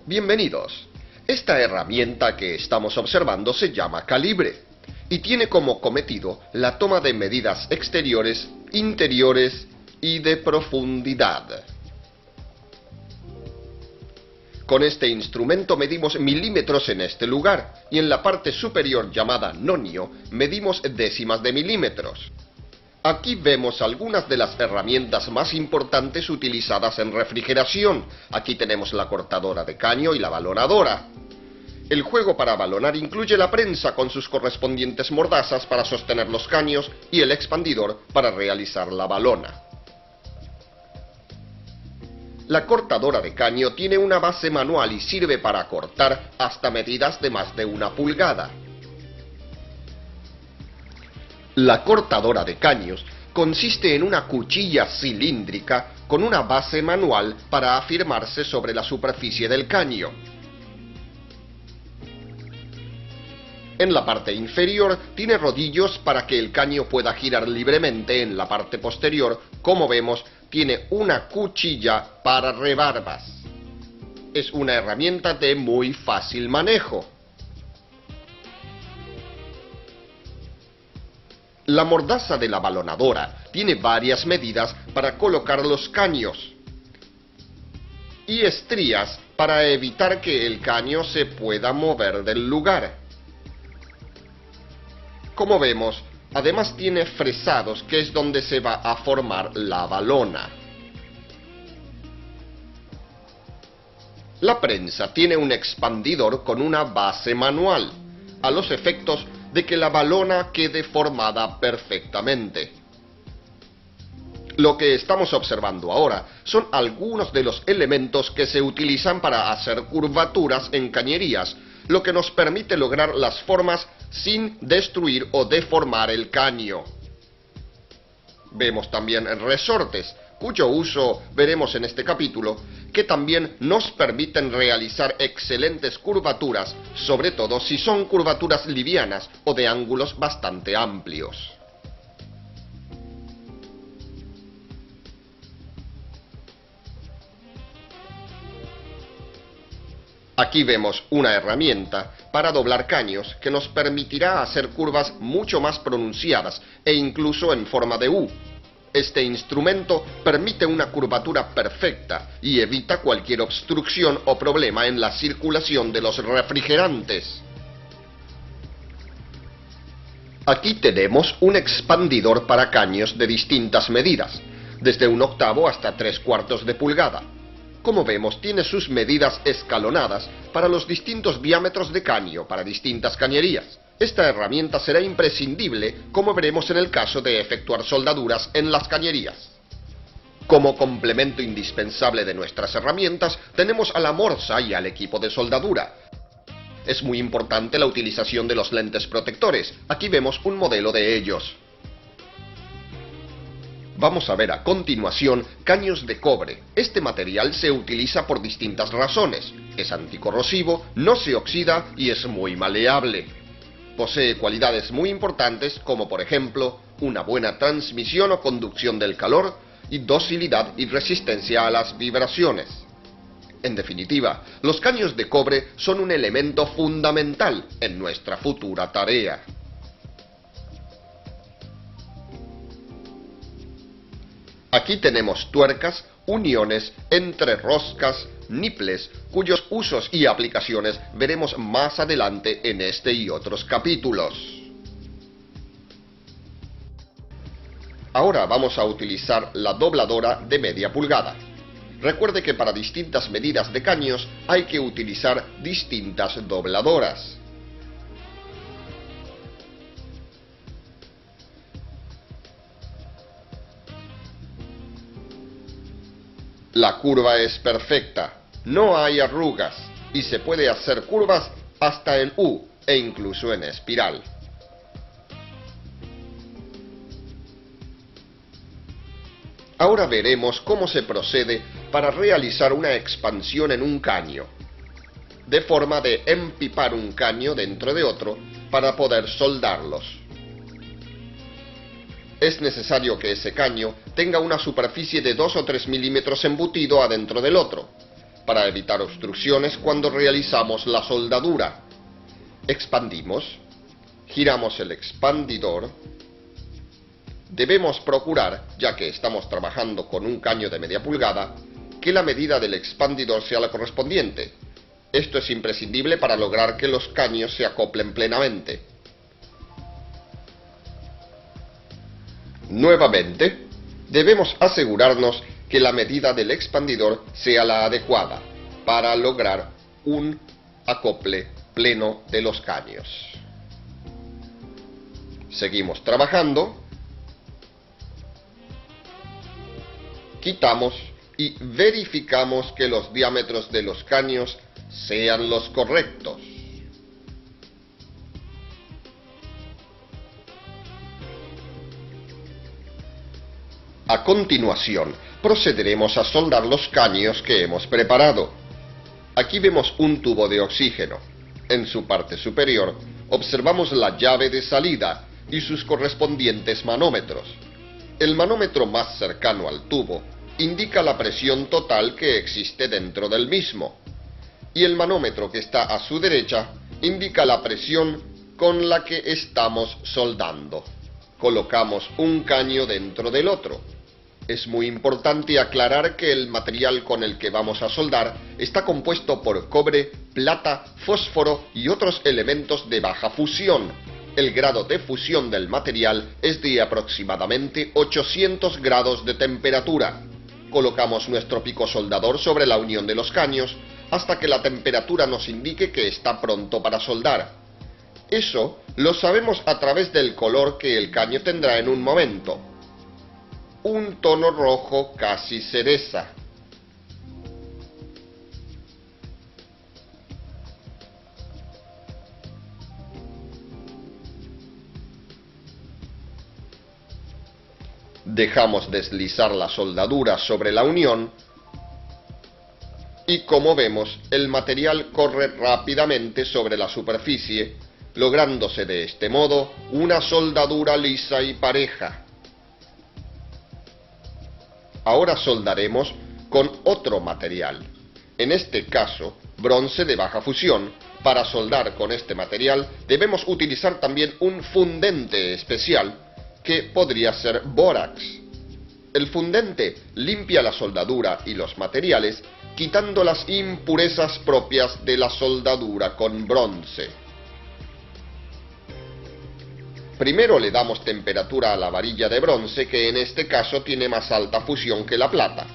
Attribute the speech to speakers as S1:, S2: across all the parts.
S1: Bienvenidos. Esta herramienta que estamos observando se llama calibre y tiene como cometido la toma de medidas exteriores, interiores y de profundidad. Con este instrumento medimos milímetros en este lugar y en la parte superior llamada nonio medimos décimas de milímetros. Aquí vemos algunas de las herramientas más importantes utilizadas en refrigeración. Aquí tenemos la cortadora de caño y la balonadora. El juego para balonar incluye la prensa con sus correspondientes mordazas para sostener los caños y el expandidor para realizar la balona. La cortadora de caño tiene una base manual y sirve para cortar hasta medidas de más de 1 pulgada. La cortadora de caños consiste en una cuchilla cilíndrica con una base manual para afirmarse sobre la superficie del caño. En la parte inferior tiene rodillos para que el caño pueda girar libremente. En la parte posterior, como vemos, tiene una cuchilla para rebarbas. Es una herramienta de muy fácil manejo. La mordaza de la balonadora tiene varias medidas para colocar los caños y estrías para evitar que el caño se pueda mover del lugar. Como vemos, además tiene fresados, que es donde se va a formar la balona. La prensa tiene un expandidor con una base manual, a los efectos de que la balona quede formada perfectamente. Lo que estamos observando ahora son algunos de los elementos que se utilizan para hacer curvaturas en cañerías, lo que nos permite lograr las formas sin destruir o deformar el caño. Vemos también resortes, cuyo uso veremos en este capítulo, que también nos permiten realizar excelentes curvaturas, sobre todo si son curvaturas livianas o de ángulos bastante amplios. Aquí vemos una herramienta para doblar caños que nos permitirá hacer curvas mucho más pronunciadas e incluso en forma de U. Este instrumento permite una curvatura perfecta y evita cualquier obstrucción o problema en la circulación de los refrigerantes. Aquí tenemos un expandidor para caños de distintas medidas, desde 1/8 hasta 3/4 de pulgada. Como vemos, tiene sus medidas escalonadas para los distintos diámetros de caño para distintas cañerías. Esta herramienta será imprescindible, como veremos en el caso de efectuar soldaduras en las cañerías. Como complemento indispensable de nuestras herramientas, tenemos a la morsa y al equipo de soldadura. Es muy importante la utilización de los lentes protectores. Aquí vemos un modelo de ellos. Vamos a ver a continuación caños de cobre. Este material se utiliza por distintas razones. Es anticorrosivo, no se oxida y es muy maleable. Posee cualidades muy importantes como por ejemplo una buena transmisión o conducción del calor y docilidad y resistencia a las vibraciones. En definitiva, los caños de cobre son un elemento fundamental en nuestra futura tarea. Aquí tenemos tuercas, uniones, entrerroscas, niples, cuyos usos y aplicaciones veremos más adelante en este y otros capítulos. Ahora vamos a utilizar la dobladora de media pulgada. Recuerde que para distintas medidas de caños hay que utilizar distintas dobladoras. La curva es perfecta, no hay arrugas y se puede hacer curvas hasta en U e incluso en espiral. Ahora veremos cómo se procede para realizar una expansión en un caño, de forma de empipar un caño dentro de otro para poder soldarlos. Es necesario que ese caño tenga una superficie de 2 o 3 milímetros embutido adentro del otro. para evitar obstrucciones cuando realizamos la soldadura. Expandimos, giramos el expandidor. Debemos procurar, ya que estamos trabajando con un caño de media pulgada, que la medida del expandidor sea la correspondiente. Esto es imprescindible para lograr que los caños se acoplen plenamente. Nuevamente, debemos asegurarnos que la medida del expandidor sea la adecuada para lograr un acople pleno de los caños. Seguimos trabajando. Quitamos y verificamos que los diámetros de los caños sean los correctos. A continuación, procederemos a soldar los caños que hemos preparado. Aquí vemos un tubo de oxígeno. En su parte superior, observamos la llave de salida y sus correspondientes manómetros. El manómetro más cercano al tubo indica la presión total que existe dentro del mismo, y el manómetro que está a su derecha indica la presión con la que estamos soldando. Colocamos un caño dentro del otro. Es muy importante aclarar que el material con el que vamos a soldar está compuesto por cobre, plata, fósforo y otros elementos de baja fusión. El grado de fusión del material es de aproximadamente 800 grados de temperatura. Colocamos nuestro pico soldador sobre la unión de los caños hasta que la temperatura nos indique que está pronto para soldar. Eso lo sabemos a través del color que el caño tendrá en un momento. Un tono rojo casi cereza. Dejamos deslizar la soldadura sobre la unión y, como vemos, el material corre rápidamente sobre la superficie, lográndose de este modo una soldadura lisa y pareja. Ahora soldaremos con otro material, en este caso bronce de baja fusión. Para soldar con este material debemos utilizar también un fundente especial que podría ser bórax. El fundente limpia la soldadura y los materiales, quitando las impurezas propias de la soldadura con bronce. Primero le damos temperatura a la varilla de bronce, que en este caso tiene más alta fusión que la plata.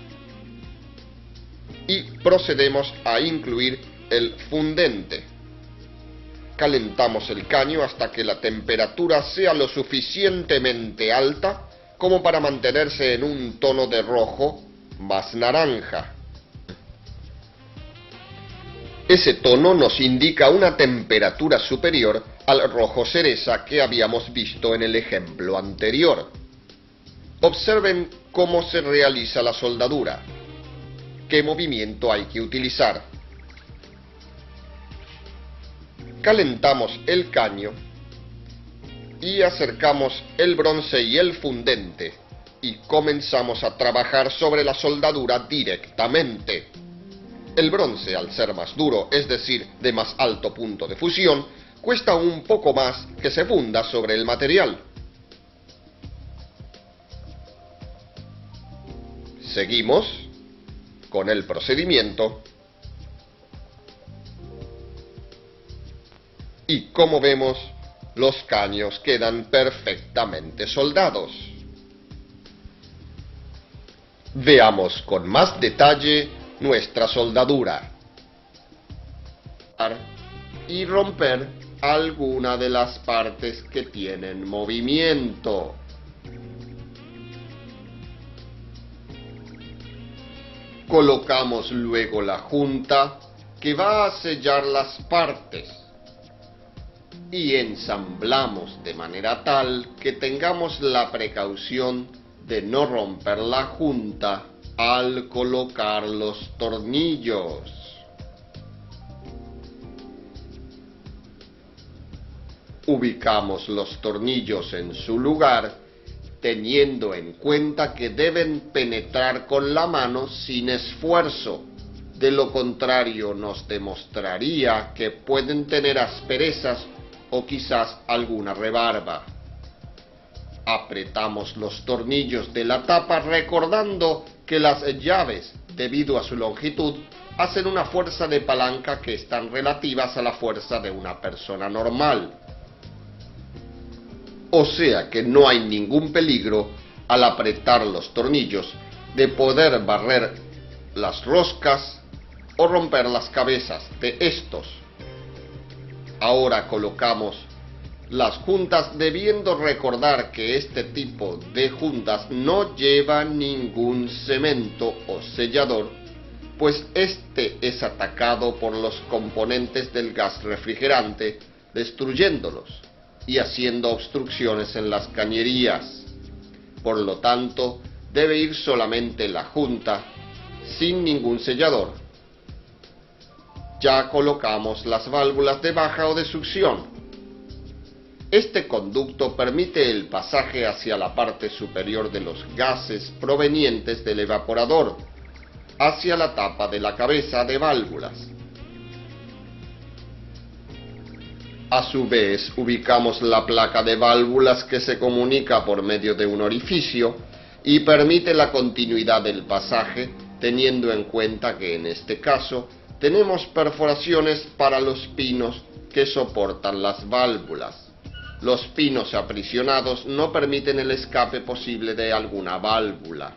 S1: Y procedemos a incluir el fundente. Calentamos el caño hasta que la temperatura sea lo suficientemente alta como para mantenerse en un tono de rojo más naranja. Ese tono nos indica una temperatura superior al rojo cereza que habíamos visto en el ejemplo anterior. Observen cómo se realiza la soldadura. ¿Qué movimiento hay que utilizar? Calentamos el caño y acercamos el bronce y el fundente y comenzamos a trabajar sobre la soldadura directamente. El bronce, al ser más duro, es decir, de más alto punto de fusión, cuesta un poco más que se funda sobre el material. Seguimos con el procedimiento y, como vemos, los caños quedan perfectamente soldados. Veamos con más detalle nuestra soldadura y romper alguna de las partes que tienen movimiento. Colocamos luego la junta que va a sellar las partes y ensamblamos de manera tal que tengamos la precaución de no romper la junta al colocar los tornillos. Ubicamos los tornillos en su lugar, teniendo en cuenta que deben penetrar con la mano sin esfuerzo, De lo contrario, nos demostraría que pueden tener asperezas o quizás alguna rebarba. Apretamos los tornillos de la tapa recordando que las llaves, debido a su longitud, hacen una fuerza de palanca que están relativas a la fuerza de una persona normal. O sea que no hay ningún peligro al apretar los tornillos de poder barrer las roscas o romper las cabezas de estos. Ahora colocamos las juntas, debiendo recordar que este tipo de juntas no lleva ningún cemento o sellador, pues este es atacado por los componentes del gas refrigerante, destruyéndolos y haciendo obstrucciones en las cañerías. Por lo tanto, debe ir solamente la junta, sin ningún sellador. Ya colocamos las válvulas de baja o de succión. Este conducto permite el pasaje hacia la parte superior de los gases provenientes del evaporador, hacia la tapa de la cabeza de válvulas. A su vez, ubicamos la placa de válvulas que se comunica por medio de un orificio y permite la continuidad del pasaje, teniendo en cuenta que en este caso tenemos perforaciones para los pinos que soportan las válvulas. Los pinos aprisionados no permiten el escape posible de alguna válvula.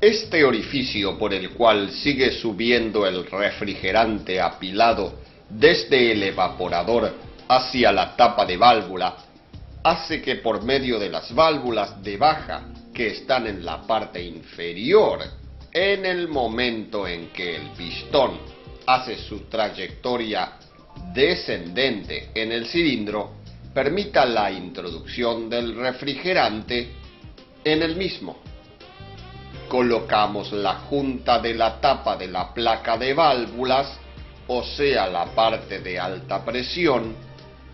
S1: Este orificio por el cual sigue subiendo el refrigerante apilado desde el evaporador hacia la tapa de válvula hace que por medio de las válvulas de baja que están en la parte inferior, en el momento en que el pistón hace su trayectoria descendente en el cilindro, permita la introducción del refrigerante en el mismo. Colocamos la junta de la tapa de la placa de válvulas, o sea la parte de alta presión,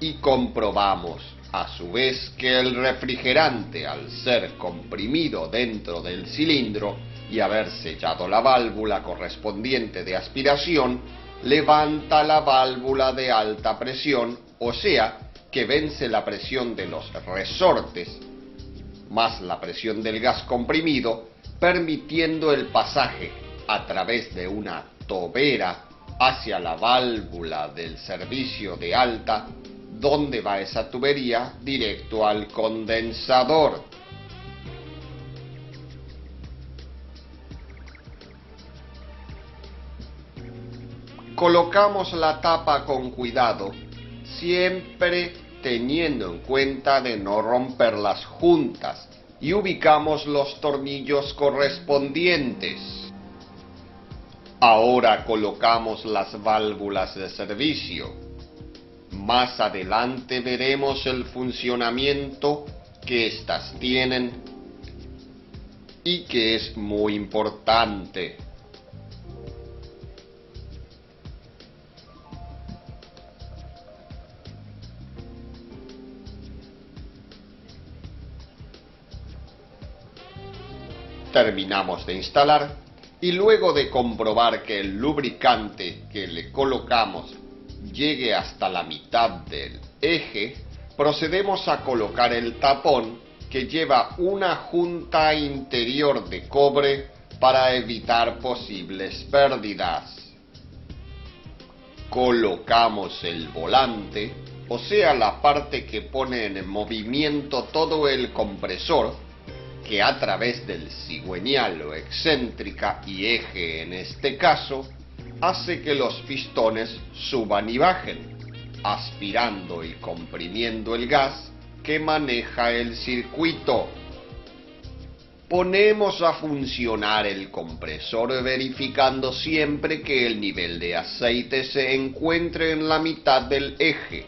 S1: y comprobamos a su vez que el refrigerante, al ser comprimido dentro del cilindro y haber sellado la válvula correspondiente de aspiración, levanta la válvula de alta presión, o sea que vence la presión de los resortes más la presión del gas comprimido, permitiendo el pasaje a través de una tobera hacia la válvula del servicio de alta, donde va esa tubería directo al condensador. Colocamos la tapa con cuidado, siempre teniendo en cuenta de no romper las juntas, y ubicamos los tornillos correspondientes. Ahora colocamos las válvulas de servicio. Más adelante veremos el funcionamiento que éstas tienen y que es muy importante. Terminamos de instalar y luego de comprobar que el lubricante que le colocamos llegue hasta la mitad del eje, procedemos a colocar el tapón que lleva una junta interior de cobre para evitar posibles pérdidas. Colocamos el volante, o sea la parte que pone en movimiento todo el compresor, que a través del cigüeñal o excéntrica y eje en este caso, hace que los pistones suban y bajen, aspirando y comprimiendo el gas que maneja el circuito. Ponemos a funcionar el compresor verificando siempre que el nivel de aceite se encuentre en la mitad del eje.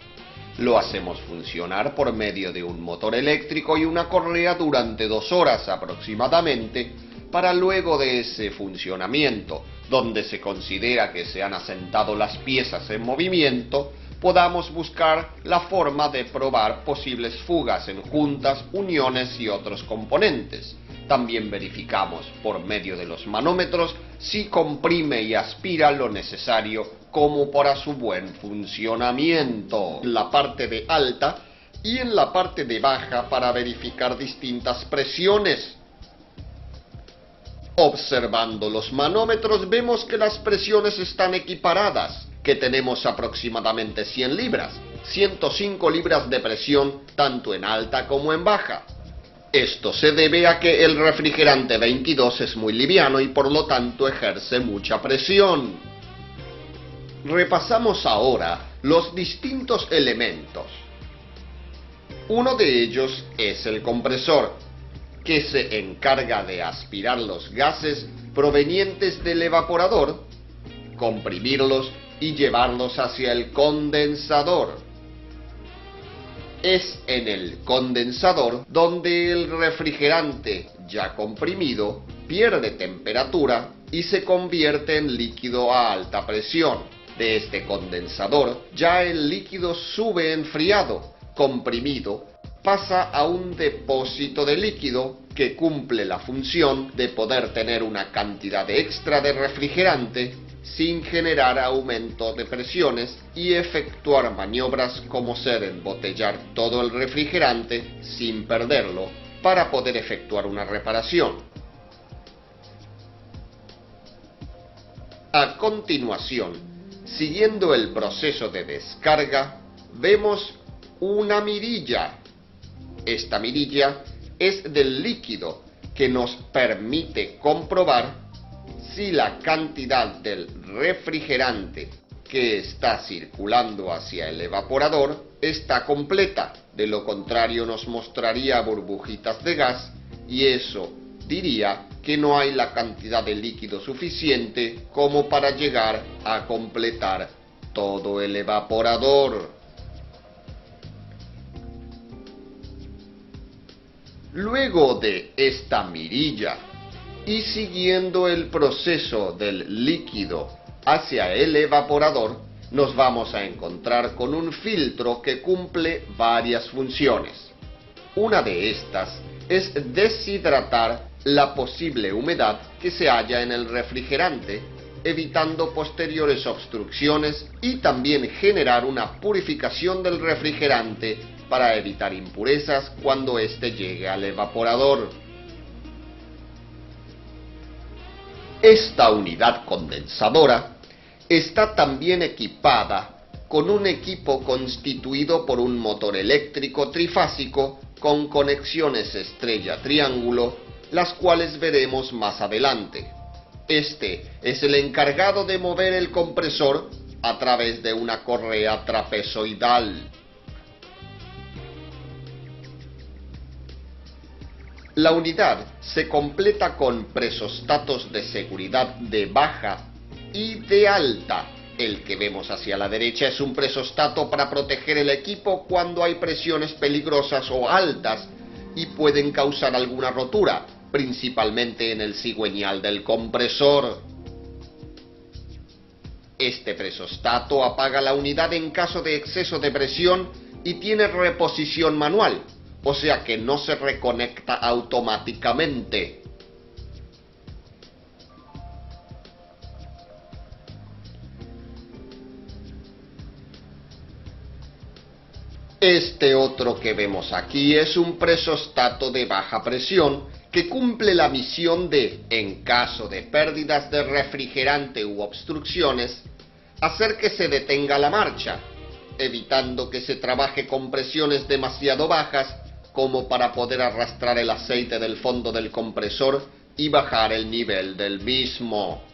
S1: Lo hacemos funcionar por medio de un motor eléctrico y una correa durante 2 horas aproximadamente, para luego de ese funcionamiento, donde se considera que se han asentado las piezas en movimiento, podamos buscar la forma de probar posibles fugas en juntas, uniones y otros componentes. También verificamos por medio de los manómetros si comprime y aspira lo necesario como para su buen funcionamiento. En la parte de alta y en la parte de baja para verificar distintas presiones. Observando los manómetros vemos que las presiones están equiparadas, que tenemos aproximadamente 100 libras, 105 libras de presión tanto en alta como en baja. Esto se debe a que el refrigerante 22 es muy liviano y por lo tanto ejerce mucha presión. Repasamos ahora los distintos elementos. Uno de ellos es el compresor, que se encarga de aspirar los gases provenientes del evaporador, comprimirlos y llevarlos hacia el condensador. Es en el condensador donde el refrigerante ya comprimido pierde temperatura y se convierte en líquido a alta presión. De este condensador ya el líquido sube enfriado, comprimido, pasa a un depósito de líquido que cumple la función de poder tener una cantidad extra de refrigerante sin generar aumento de presiones y efectuar maniobras como ser embotellar todo el refrigerante sin perderlo para poder efectuar una reparación. A continuación, siguiendo el proceso de descarga, vemos una mirilla. Esta mirilla es del líquido que nos permite comprobar si la cantidad del refrigerante que está circulando hacia el evaporador está completa. De lo contrario nos mostraría burbujitas de gas y eso diría que no hay la cantidad de líquido suficiente como para llegar a completar todo el evaporador. Luego de esta mirilla y siguiendo el proceso del líquido hacia el evaporador, nos vamos a encontrar con un filtro que cumple varias funciones. Una de estas es deshidratar la posible humedad que se halla en el refrigerante, evitando posteriores obstrucciones, y también generar una purificación del refrigerante para evitar impurezas cuando éste llegue al evaporador. Esta unidad condensadora está también equipada con un equipo constituido por un motor eléctrico trifásico con conexiones estrella-triángulo, las cuales veremos más adelante. Este es el encargado de mover el compresor a través de una correa trapezoidal. La unidad se completa con presostatos de seguridad de baja y de alta. El que vemos hacia la derecha es un presostato para proteger el equipo cuando hay presiones peligrosas o altas y pueden causar alguna rotura, principalmente en el cigüeñal del compresor. Este presostato apaga la unidad en caso de exceso de presión y tiene reposición manual, o sea que no se reconecta automáticamente. Este otro que vemos aquí es un presostato de baja presión que cumple la misión de, en caso de pérdidas de refrigerante u obstrucciones, hacer que se detenga la marcha, evitando que se trabaje con presiones demasiado bajas como para poder arrastrar el aceite del fondo del compresor y bajar el nivel del mismo.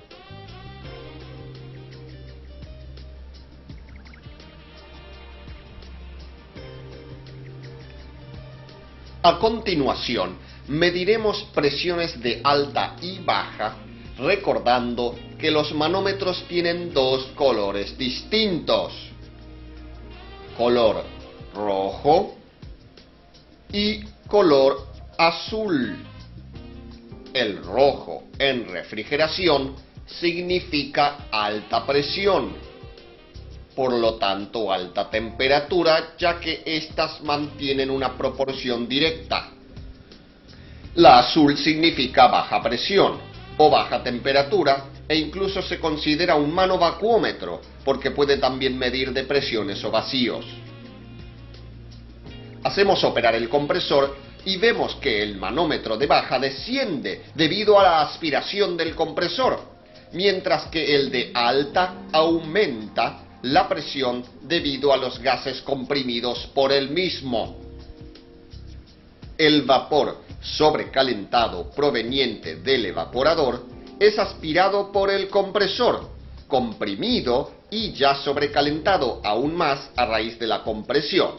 S1: A continuación, mediremos presiones de alta y baja, recordando que los manómetros tienen dos colores distintos: color rojo y color azul. El rojo en refrigeración significa alta presión por lo tanto alta temperatura, ya que éstas mantienen una proporción directa. La azul significa baja presión o baja temperatura e incluso se considera un manovacuómetro porque puede también medir depresiones o vacíos. Hacemos operar el compresor y vemos que el manómetro de baja desciende debido a la aspiración del compresor, mientras que el de alta aumenta la presión debido a los gases comprimidos por el mismo. El vapor sobrecalentado proveniente del evaporador es aspirado por el compresor, comprimido y ya sobrecalentado aún más a raíz de la compresión.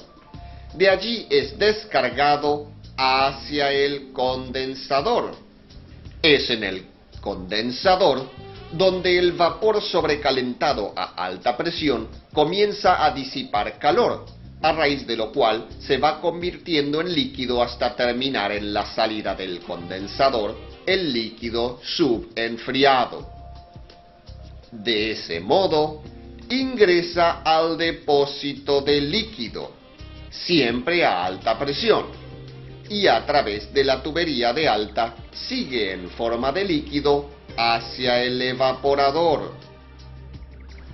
S1: De allí es descargado hacia el condensador. Es en el condensador donde el vapor sobrecalentado a alta presión comienza a disipar calor, a raíz de lo cual se va convirtiendo en líquido hasta terminar en la salida del condensador, el líquido subenfriado. De ese modo, ingresa al depósito de líquido, siempre a alta presión, y a través de la tubería de alta sigue en forma de líquido hacia el evaporador.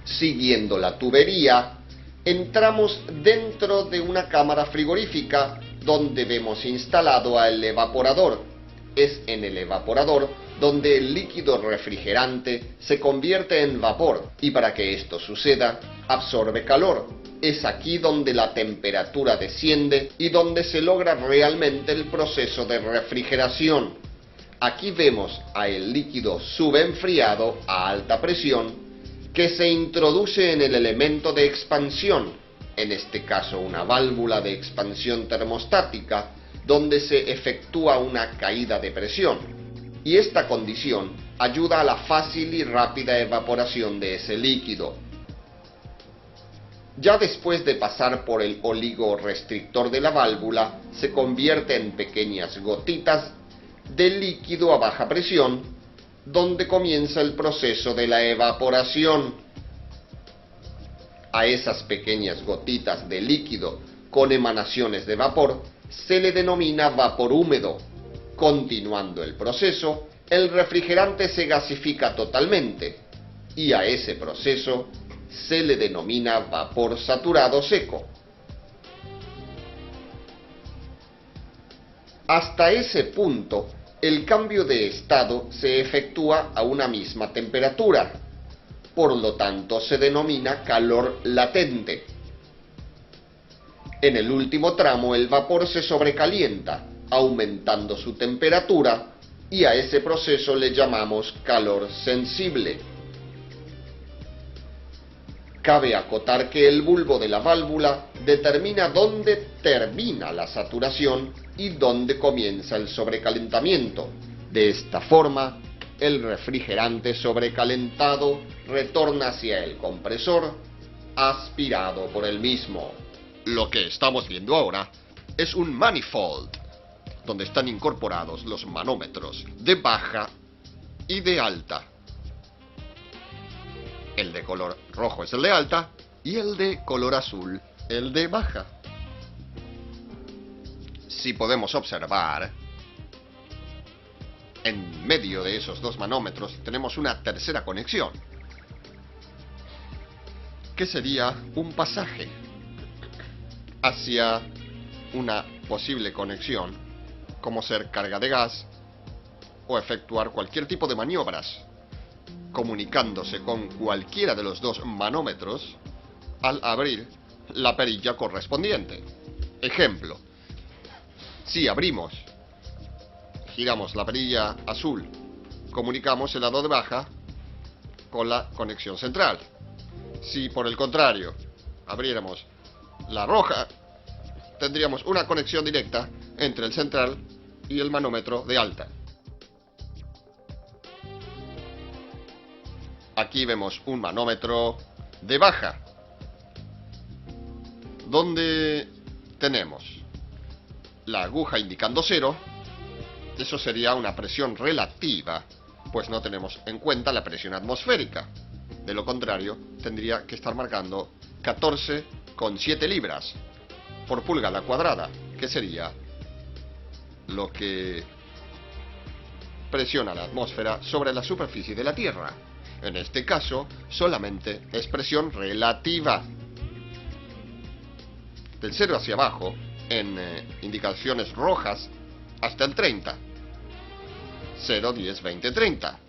S1: Siguiendo la tubería, entramos dentro de una cámara frigorífica donde vemos instalado al evaporador. Es en el evaporador donde el líquido refrigerante se convierte en vapor y para que esto suceda, absorbe calor. Es aquí donde la temperatura desciende y donde se logra realmente el proceso de refrigeración. Aquí vemos a el líquido subenfriado a alta presión que se introduce en el elemento de expansión, en este caso una válvula de expansión termostática, donde se efectúa una caída de presión, y esta condición ayuda a la fácil y rápida evaporación de ese líquido. Ya después de pasar por el oligorestrictor de la válvula, se convierte en pequeñas gotitas de líquido a baja presión, donde comienza el proceso de la evaporación. A esas pequeñas gotitas de líquido con emanaciones de vapor se le denomina vapor húmedo. Continuando el proceso, el refrigerante se gasifica totalmente y a ese proceso se le denomina vapor saturado seco. Hasta ese punto, el cambio de estado se efectúa a una misma temperatura, por lo tanto se denomina calor latente. En el último tramo el vapor se sobrecalienta, aumentando su temperatura, y a ese proceso le llamamos calor sensible. Cabe acotar que el bulbo de la válvula determina dónde termina la saturación y dónde comienza el sobrecalentamiento. De esta forma, el refrigerante sobrecalentado retorna hacia el compresor, aspirado por el mismo. Lo que estamos viendo ahora es un manifold, donde están incorporados los manómetros de baja y de alta. El de color rojo es el de alta y el de color azul el de baja. Si podemos observar, en medio de esos dos manómetros tenemos una tercera conexión, que sería un pasaje hacia una posible conexión, como ser carga de gas o efectuar cualquier tipo de maniobras, comunicándose con cualquiera de los dos manómetros al abrir la perilla correspondiente. Ejemplo, si abrimos, giramos la perilla azul, comunicamos el lado de baja con la conexión central. Si por el contrario abriéramos la roja, tendríamos una conexión directa entre el central y el manómetro de alta. Aquí vemos un manómetro de baja, donde tenemos la aguja indicando 0. Eso sería una presión relativa, pues no tenemos en cuenta la presión atmosférica. De lo contrario, tendría que estar marcando 14,7 libras por pulgada cuadrada, que sería lo que presiona la atmósfera sobre la superficie de la Tierra. En este caso, solamente es presión relativa. Del 0 hacia abajo, en indicaciones rojas, hasta el 30. 0, 10, 20, 30.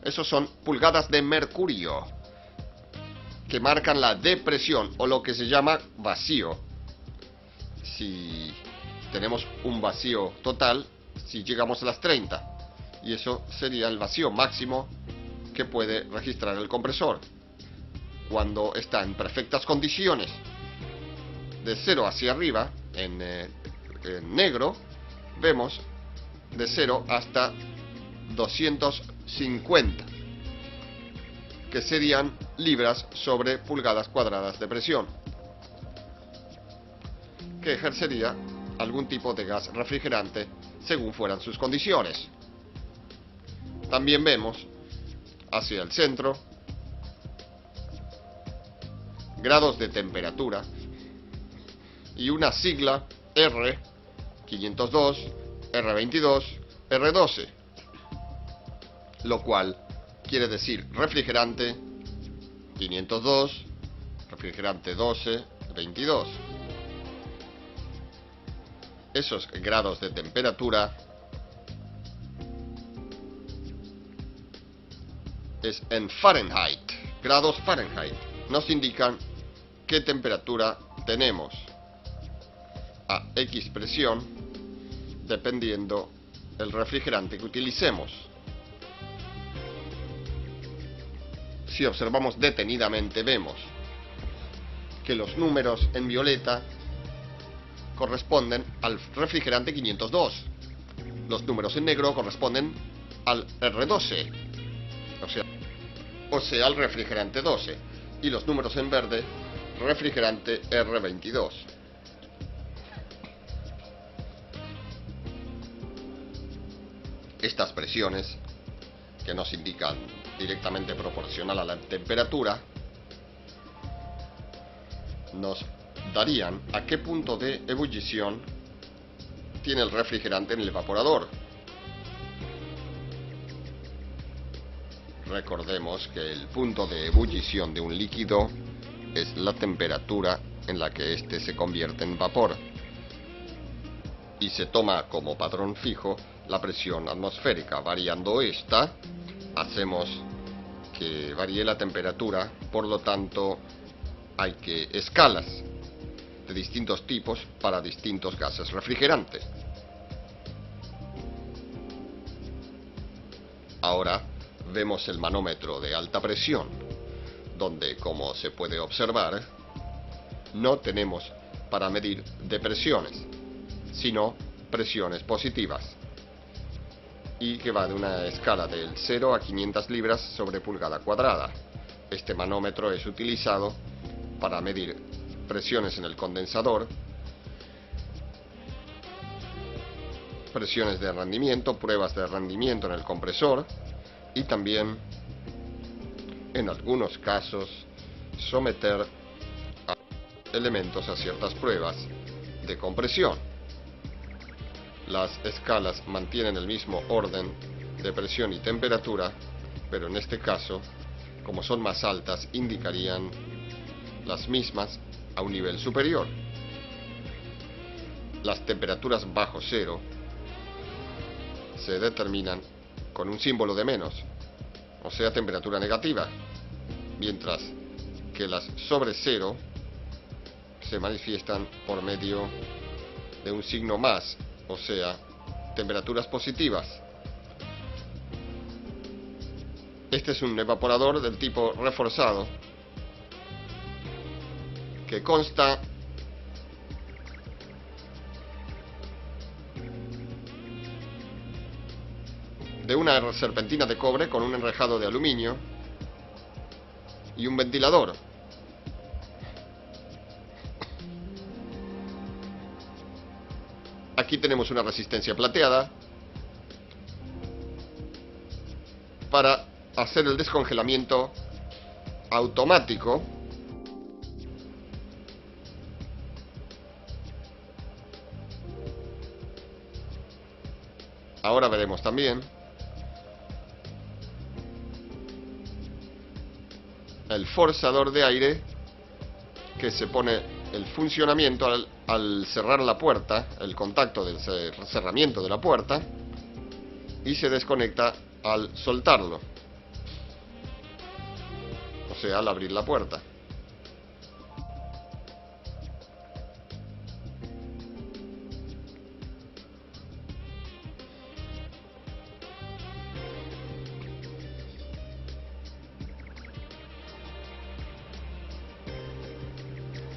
S1: Esos son pulgadas de mercurio, que marcan la depresión, o lo que se llama vacío. Si tenemos un vacío total, si llegamos a las 30. Y eso sería el vacío máximo que puede registrar el compresor cuando está en perfectas condiciones. De 0 hacia arriba, en negro, vemos de 0 hasta 250, que serían libras sobre pulgadas cuadradas de presión, que ejercería algún tipo de gas refrigerante según fueran sus condiciones. También vemos hacia el centro grados de temperatura y una sigla R502, R22, R12, lo cual quiere decir refrigerante 502, refrigerante 12, 22. Esos grados de temperatura es en Fahrenheit, grados Fahrenheit. Nos indican qué temperatura tenemos a X presión, dependiendo el refrigerante que utilicemos. Si observamos detenidamente, vemos que los números en violeta corresponden al refrigerante 502. Los números en negro corresponden al R12, o sea, al refrigerante 12. Y los números en verde, refrigerante R22. Estas presiones, que nos indican directamente proporcional a la temperatura, nos darían a qué punto de ebullición tiene el refrigerante en el evaporador. Recordemos que el punto de ebullición de un líquido es la temperatura en la que éste se convierte en vapor, y se toma como patrón fijo la presión atmosférica. Variando esta, hacemos que varíe la temperatura. Por lo tanto, hay que escalas de distintos tipos para distintos gases refrigerantes. Ahora vemos el manómetro de alta presión, donde, como se puede observar, no tenemos para medir depresiones, sino presiones positivas, y que va de una escala del 0 a 500 libras sobre pulgada cuadrada. Este manómetro es utilizado para medir presiones en el condensador, presiones de rendimiento, pruebas de rendimiento en el compresor, y también, en algunos casos, someter a elementos a ciertas pruebas de compresión. Las escalas mantienen el mismo orden de presión y temperatura, pero en este caso, como son más altas, indicarían las mismas a un nivel superior. Las temperaturas bajo cero se determinan con un símbolo de menos, o sea, temperatura negativa, mientras que las sobre cero se manifiestan por medio de un signo más, o sea, temperaturas positivas. Este es un evaporador del tipo reforzado, que consta de una serpentina de cobre con un enrejado de aluminio y un ventilador. Aquí tenemos una resistencia plateada para hacer el descongelamiento automático tenemos también el forzador de aire, que se pone el funcionamiento al cerrar la puerta, el contacto del cerramiento de la puerta, y se desconecta al soltarlo, o sea, al abrir la puerta.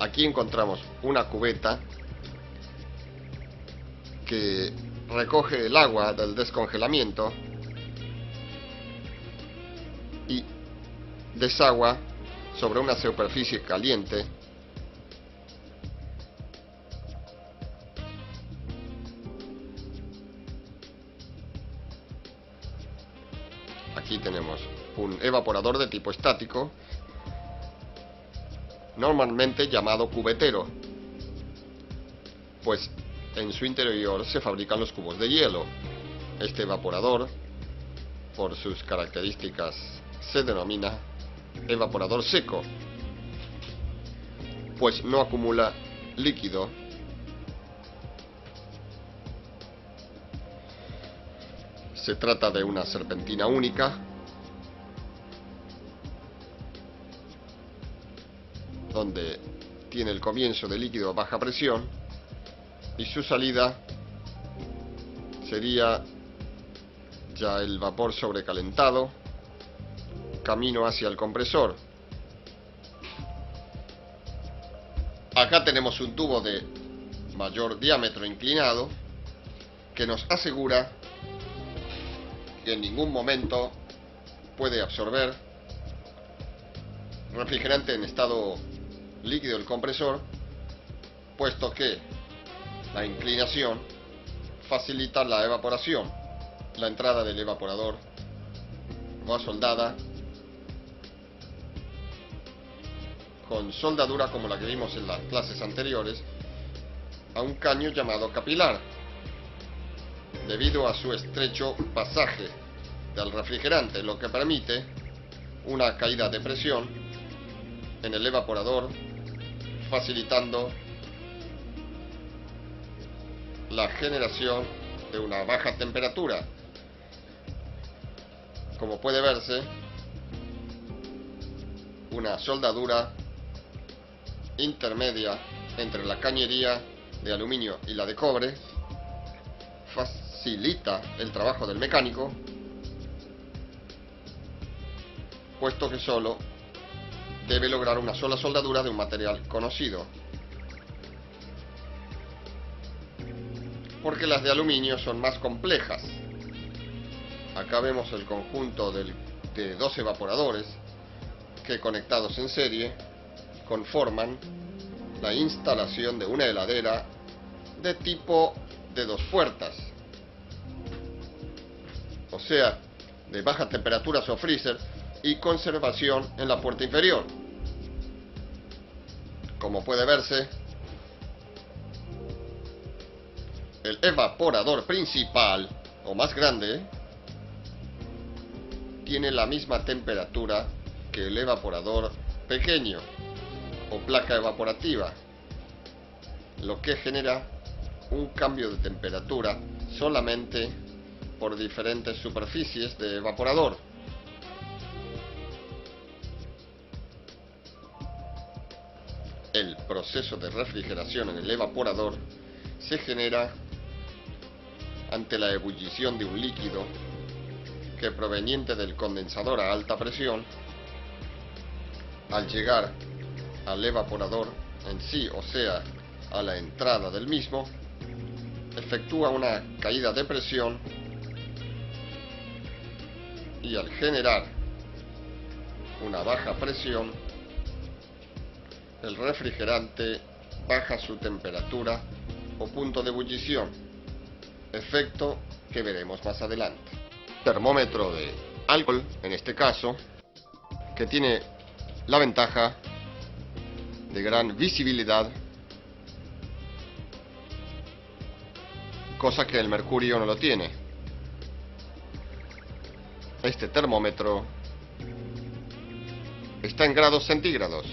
S1: Aquí encontramos una cubeta que recoge el agua del descongelamiento y desagua sobre una superficie caliente. Aquí tenemos un evaporador de tipo estático, normalmente llamado cubetero, pues en su interior se fabrican los cubos de hielo. Este evaporador, por sus características, se denomina evaporador seco, pues no acumula líquido. Se trata de una serpentina única, donde tiene el comienzo de líquido a baja presión y su salida sería ya el vapor sobrecalentado camino hacia el compresor. Acá tenemos un tubo de mayor diámetro inclinado que nos asegura que en ningún momento puede absorber refrigerante en estado líquido el compresor, puesto que la inclinación facilita la evaporación. La entrada del evaporador va soldada con soldadura, como la que vimos en las clases anteriores, a un caño llamado capilar, debido a su estrecho pasaje del refrigerante, lo que permite una caída de presión en el evaporador, facilitando la generación de una baja temperatura. Como puede verse, una soldadura intermedia entre la cañería de aluminio y la de cobre facilita el trabajo del mecánico, puesto que solo debe lograr una sola soldadura de un material conocido, porque las de aluminio son más complejas. Acá vemos el conjunto de dos evaporadores que, conectados en serie, conforman la instalación de una heladera de tipo de dos puertas, o sea, de baja temperaturas o freezer y conservación en la puerta inferior. Como puede verse, el evaporador principal, o más grande, tiene la misma temperatura que el evaporador pequeño o placa evaporativa, lo que genera un cambio de temperatura solamente por diferentes superficies de evaporador. El proceso de refrigeración en el evaporador se genera ante la ebullición de un líquido que, proveniente del condensador a alta presión, al llegar al evaporador en sí, o sea, a la entrada del mismo, efectúa una caída de presión y, al generar una baja presión, el refrigerante baja su temperatura o punto de ebullición, efecto que veremos más adelante. Termómetro de alcohol, en este caso, que tiene la ventaja de gran visibilidad, cosa que el mercurio no lo tiene. Este termómetro está en grados centígrados.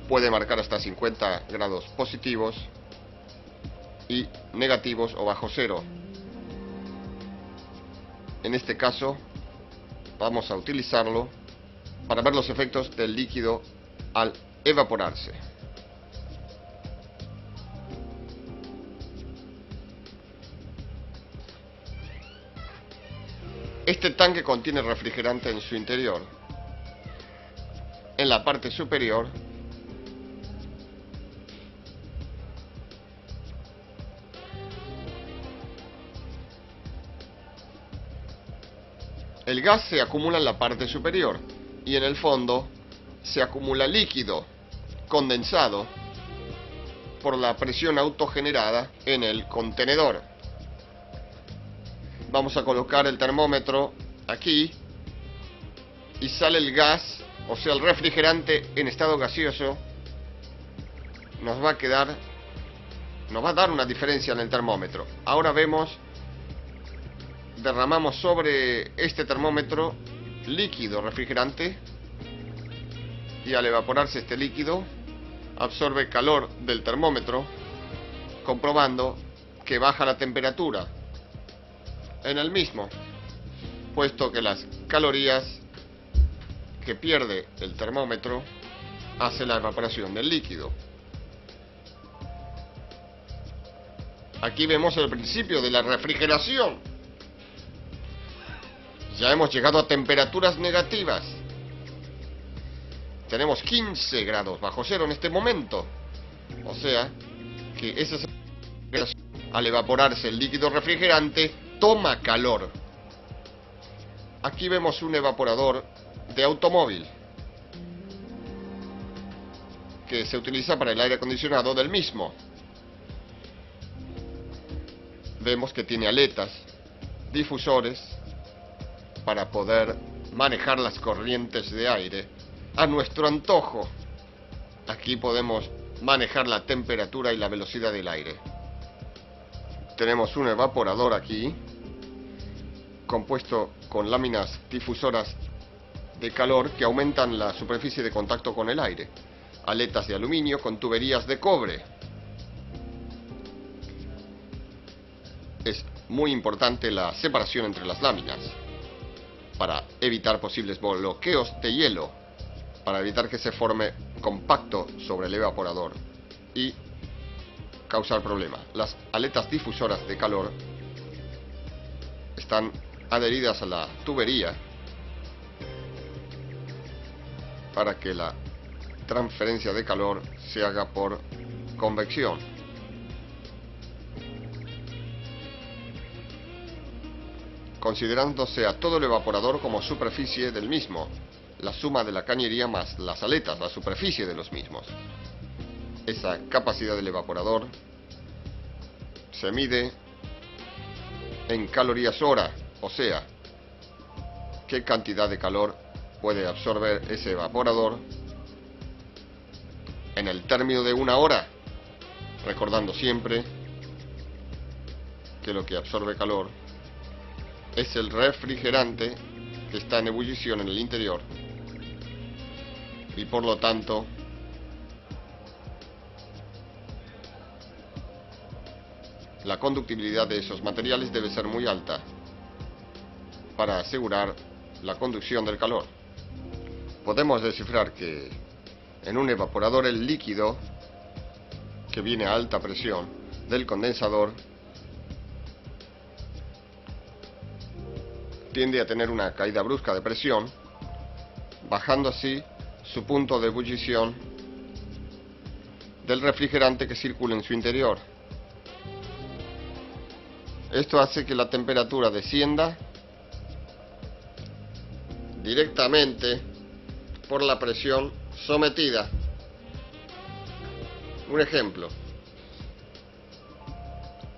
S1: Puede marcar hasta 50 grados positivos y negativos o bajo cero. En este caso vamos a utilizarlo para ver los efectos del líquido al evaporarse. Este tanque contiene refrigerante en su interior. En la parte superior el gas se acumula en la parte superior y en el fondo se acumula líquido condensado por la presión autogenerada en el contenedor. Vamos a colocar el termómetro aquí y sale el gas, o sea el refrigerante en estado gaseoso. Nos va a dar una diferencia en el termómetro. Ahora vemos, derramamos sobre este termómetro líquido refrigerante y al evaporarse este líquido absorbe calor del termómetro, comprobando que baja la temperatura en el mismo, puesto que las calorías que pierde el termómetro hace la evaporación del líquido. Aquí vemos el principio de la refrigeración. Ya hemos llegado a temperaturas negativas. Tenemos 15 grados bajo cero en este momento. O sea que al evaporarse el líquido refrigerante toma calor. Aquí vemos un evaporador de automóvil que se utiliza para el aire acondicionado del mismo. Vemos que tiene aletas, difusores para poder manejar las corrientes de aire a nuestro antojo. Aquí podemos manejar la temperatura y la velocidad del aire. Tenemos un evaporador aquí compuesto con láminas difusoras de calor que aumentan la superficie de contacto con el aire, aletas de aluminio con tuberías de cobre. Es muy importante la separación entre las láminas para evitar posibles bloqueos de hielo, para evitar que se forme compacto sobre el evaporador y causar problemas. Las aletas difusoras de calor están adheridas a la tubería para que la transferencia de calor se haga por convección. Considerándose a todo el evaporador como superficie del mismo, la suma de la cañería más las aletas, la superficie de los mismos. Esa capacidad del evaporador se mide en calorías hora, o sea, qué cantidad de calor puede absorber ese evaporador en el término de una hora, recordando siempre que lo que absorbe calor es el refrigerante que está en ebullición en el interior y por lo tanto la conductibilidad de esos materiales debe ser muy alta para asegurar la conducción del calor. Podemos descifrar que en un evaporador el líquido que viene a alta presión del condensador tiende a tener una caída brusca de presión, bajando así su punto de ebullición del refrigerante que circula en su interior. Esto hace que la temperatura descienda directamente por la presión sometida. Un ejemplo: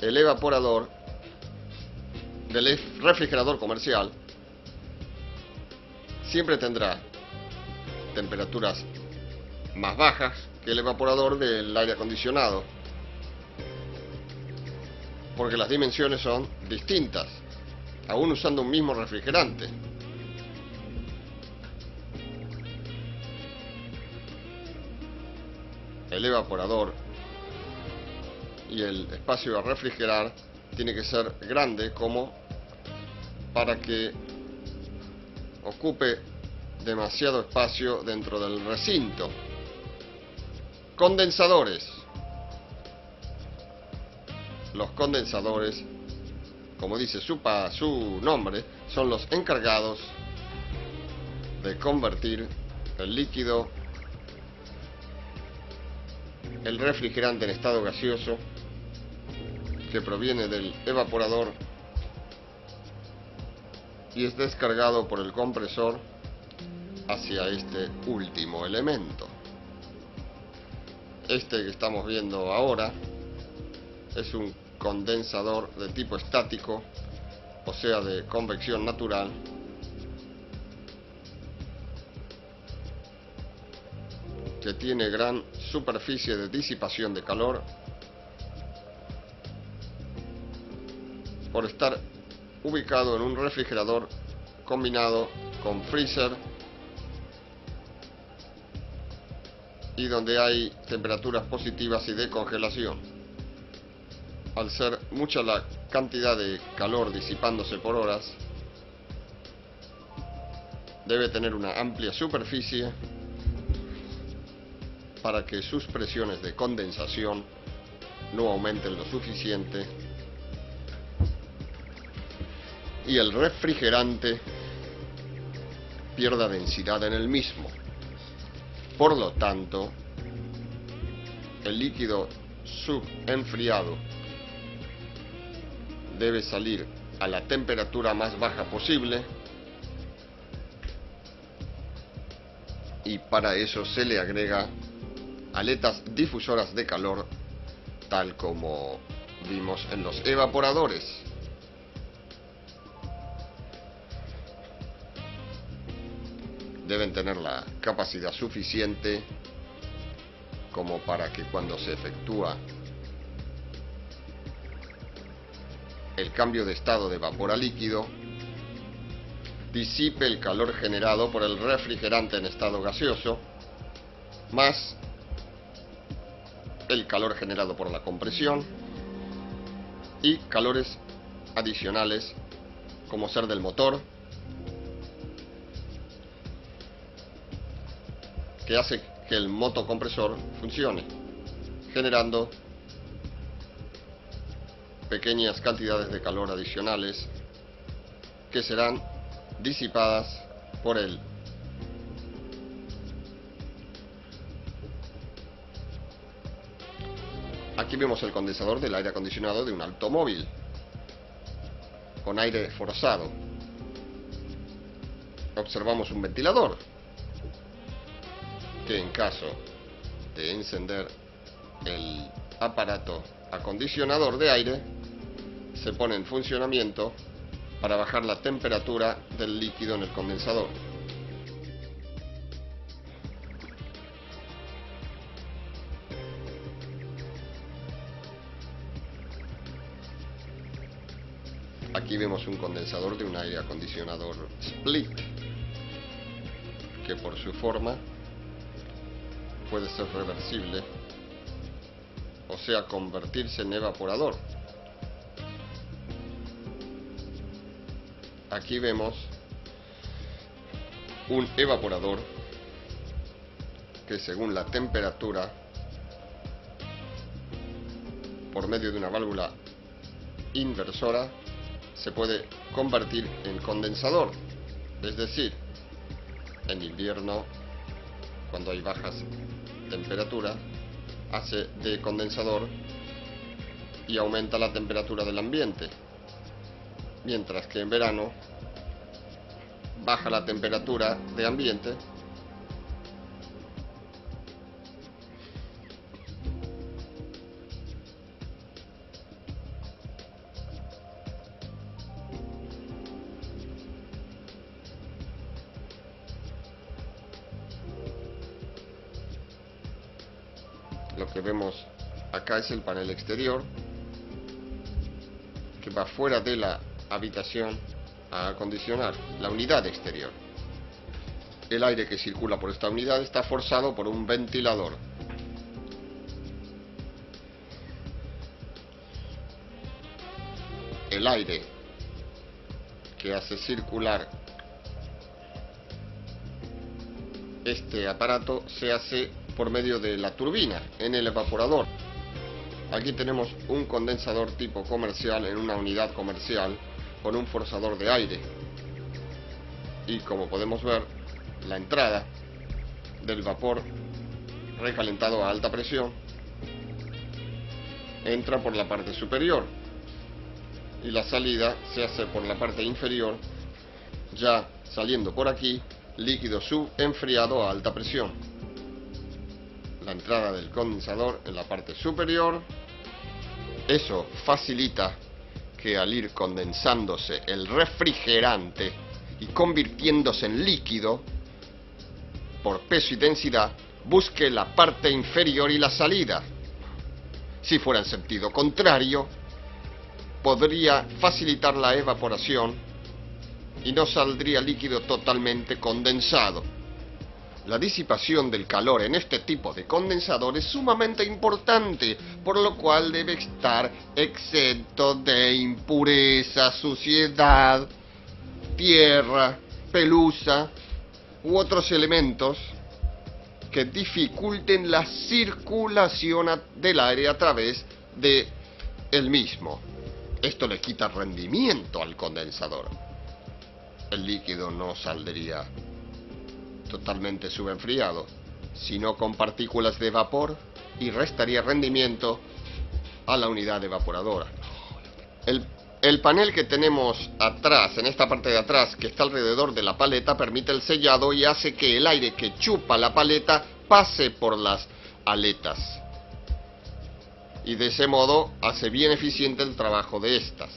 S1: el evaporador del refrigerador comercial siempre tendrá temperaturas más bajas que el evaporador del aire acondicionado, porque las dimensiones son distintas. aún usando un mismo refrigerante. El evaporador y el espacio a refrigerar tiene que ser grande como para que ocupe demasiado espacio dentro del recinto. Condensadores. Los condensadores, como dice su nombre, son los encargados de convertir el líquido, el refrigerante en estado gaseoso que proviene del evaporador y es descargado por el compresor hacia este último elemento. Este que estamos viendo ahora es un condensador de tipo estático, o sea, de convección natural, que tiene gran superficie de disipación de calor por estar ubicado en un refrigerador combinado con freezer y donde hay temperaturas positivas y de congelación. Al ser mucha la cantidad de calor disipándose por horas, debe tener una amplia superficie para que sus presiones de condensación no aumenten lo suficiente y el refrigerante pierda densidad en el mismo. Por lo tanto, el líquido subenfriado debe salir a la temperatura más baja posible y para eso se le agrega aletas difusoras de calor, tal como vimos en los evaporadores. Deben tener la capacidad suficiente como para que cuando se efectúa el cambio de estado de vapor a líquido, disipe el calor generado por el refrigerante en estado gaseoso, más el calor generado por la compresión y calores adicionales como ser del motor, que hace que el motocompresor funcione, generando pequeñas cantidades de calor adicionales que serán disipadas por él. Aquí vemos el condensador del aire acondicionado de un automóvil con aire forzado. Observamos un ventilador que, en caso de encender el aparato acondicionador de aire, se pone en funcionamiento para bajar la temperatura del líquido en el condensador. Aquí vemos un condensador de un aire acondicionador split, que por su forma puede ser reversible, o sea, convertirse en evaporador. Aquí vemos un evaporador que, según la temperatura, por medio de una válvula inversora, se puede convertir en condensador. Es decir, en invierno, cuando hay bajas temperaturas, hace de condensador y aumenta la temperatura del ambiente, mientras que en verano baja la temperatura de ambiente Lo que vemos acá es el panel exterior que va fuera de la habitación a acondicionar, la unidad exterior. El aire que circula por esta unidad está forzado por un ventilador. El aire que hace circular este aparato se hace por medio de la turbina en el evaporador. Aquí tenemos un condensador tipo comercial en una unidad comercial con un forzador de aire. Y como podemos ver, la entrada del vapor recalentado a alta presión entra por la parte superior y la salida se hace por la parte inferior, ya saliendo por aquí líquido subenfriado a alta presión. La entrada del condensador en la parte superior. Eso facilita que al ir condensándose el refrigerante y convirtiéndose en líquido por peso y densidad, busque la parte inferior y la salida. Si fuera en sentido contrario, podría facilitar la evaporación y no saldría líquido totalmente condensado. La disipación del calor en este tipo de condensador es sumamente importante, por lo cual debe estar exento de impureza, suciedad, tierra, pelusa u otros elementos que dificulten la circulación del aire a través de el mismo. Esto le quita rendimiento al condensador. El líquido no saldría totalmente subenfriado, sino con partículas de vapor, y restaría rendimiento a la unidad evaporadora. El panel que tenemos atrás, en esta parte de atrás, que está alrededor de la paleta, permite el sellado y hace que el aire que chupa la paleta pase por las aletas. Y de ese modo hace bien eficiente el trabajo de estas.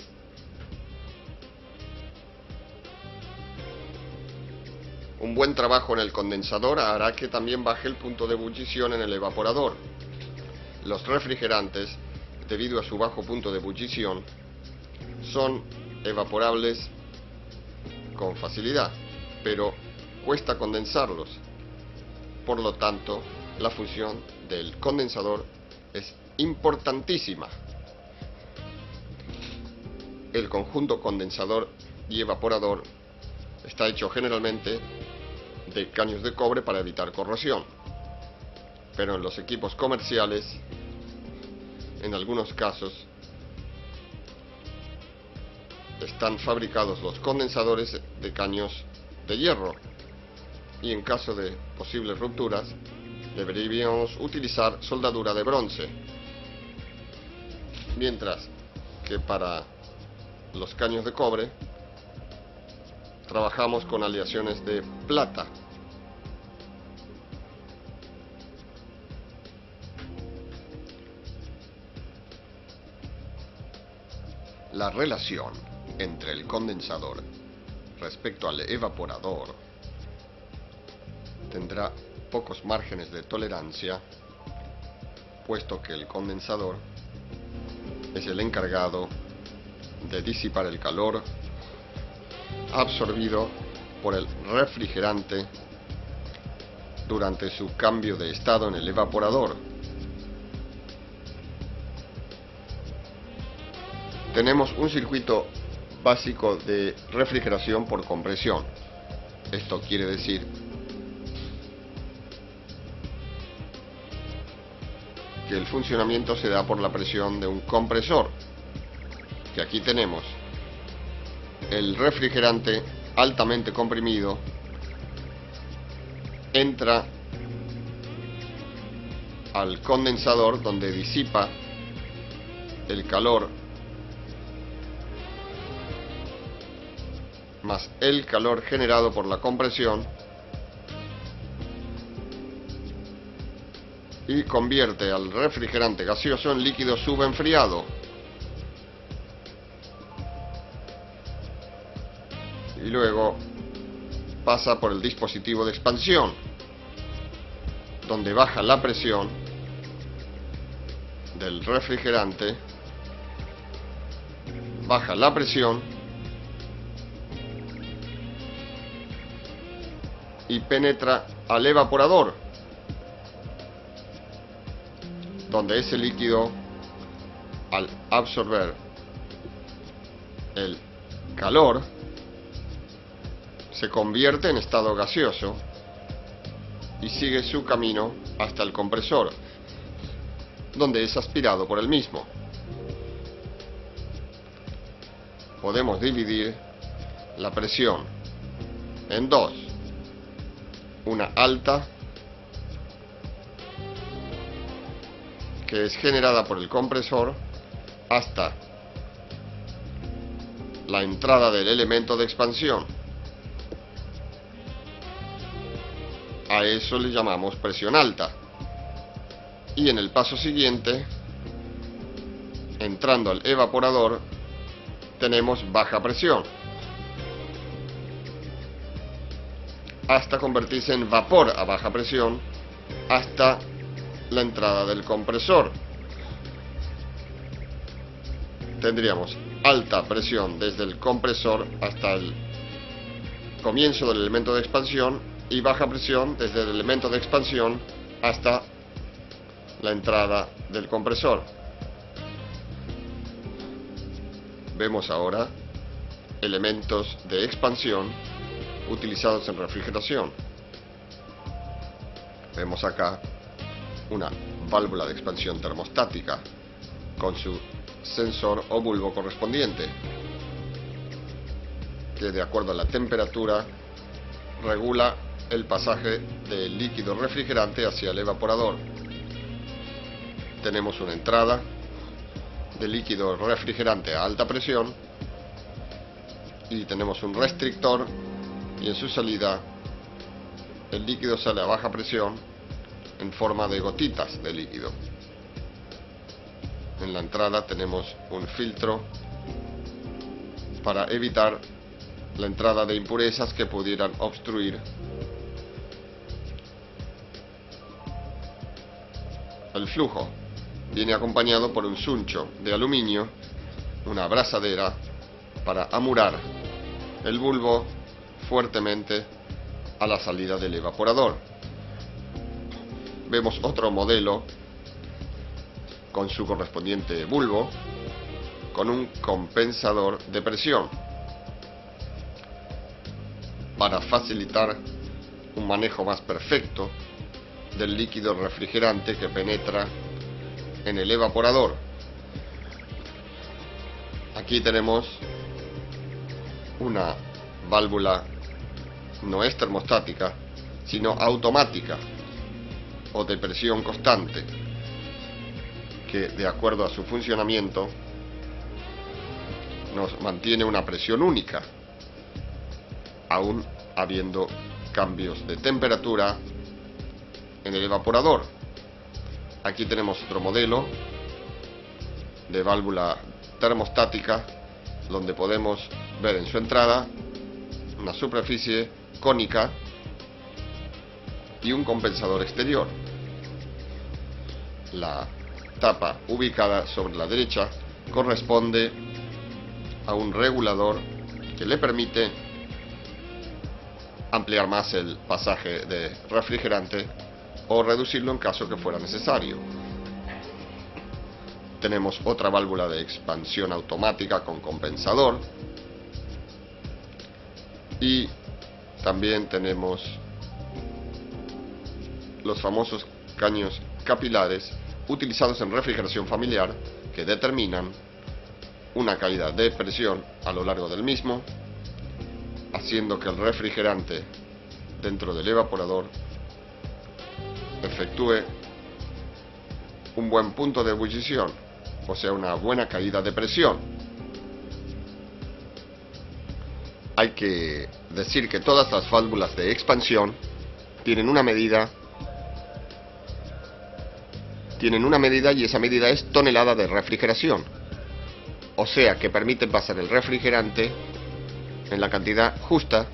S1: Un buen trabajo en el condensador hará que también baje el punto de ebullición en el evaporador. Los refrigerantes, debido a su bajo punto de ebullición, son evaporables con facilidad, pero cuesta condensarlos. Por lo tanto, la función del condensador es importantísima. El conjunto condensador y evaporador está hecho generalmente de caños de cobre para evitar corrosión, pero en los equipos comerciales, en algunos casos, están fabricados los condensadores de caños de hierro, y en caso de posibles rupturas deberíamos utilizar soldadura de bronce, mientras que para los caños de cobre trabajamos con aleaciones de plata. La relación entre el condensador respecto al evaporador tendrá pocos márgenes de tolerancia, puesto que el condensador es el encargado de disipar el calor absorbido por el refrigerante durante su cambio de estado en el evaporador. Tenemos un circuito básico de refrigeración por compresión. Esto quiere decir que el funcionamiento se da por la presión de un compresor, que aquí tenemos el refrigerante altamente comprimido, entra al condensador donde disipa el calor más el calor generado por la compresión y convierte al refrigerante gaseoso en líquido subenfriado. Y luego pasa por el dispositivo de expansión, donde baja la presión del refrigerante, baja la presión y penetra al evaporador, donde ese líquido, al absorber el calor, se convierte en estado gaseoso y sigue su camino hasta el compresor, donde es aspirado por el mismo. Podemos dividir la presión en dos: una alta, que es generada por el compresor hasta la entrada del elemento de expansión. A eso le llamamos presión alta. Y en el paso siguiente, entrando al evaporador, tenemos baja presión, hasta convertirse en vapor a baja presión, hasta la entrada del compresor. Tendríamos alta presión desde el compresor hasta el comienzo del elemento de expansión y baja presión desde el elemento de expansión hasta la entrada del compresor. Vemos ahora elementos de expansión utilizados en refrigeración. Vemos acá una válvula de expansión termostática con su sensor o bulbo correspondiente, que de acuerdo a la temperatura regula el pasaje del líquido refrigerante hacia el evaporador. Tenemos una entrada de líquido refrigerante a alta presión y tenemos un restrictor, y en su salida el líquido sale a baja presión en forma de gotitas de líquido. En la entrada tenemos un filtro para evitar la entrada de impurezas que pudieran obstruir el flujo. Viene acompañado por un suncho de aluminio, una abrazadera para amurar el bulbo fuertemente a la salida del evaporador. Vemos otro modelo con su correspondiente bulbo, con un compensador de presión para facilitar un manejo más perfecto del líquido refrigerante que penetra en el evaporador. Aquí tenemos una válvula, no es termostática, sino automática o de presión constante, que de acuerdo a su funcionamiento nos mantiene una presión única, aún habiendo cambios de temperatura en el evaporador. Aquí tenemos otro modelo de válvula termostática, donde podemos ver en su entrada una superficie cónica y un compensador exterior. La tapa ubicada sobre la derecha corresponde a un regulador que le permite ampliar más el pasaje de refrigerante o reducirlo en caso que fuera necesario. Tenemos otra válvula de expansión automática con compensador, y también tenemos los famosos caños capilares utilizados en refrigeración familiar, que determinan una caída de presión a lo largo del mismo, haciendo que el refrigerante dentro del evaporador efectúe un buen punto de ebullición, o sea, una buena caída de presión. Hay que decir que todas las válvulas de expansión tienen una medida, y esa medida es tonelada de refrigeración, o sea que permiten pasar el refrigerante en la cantidad justa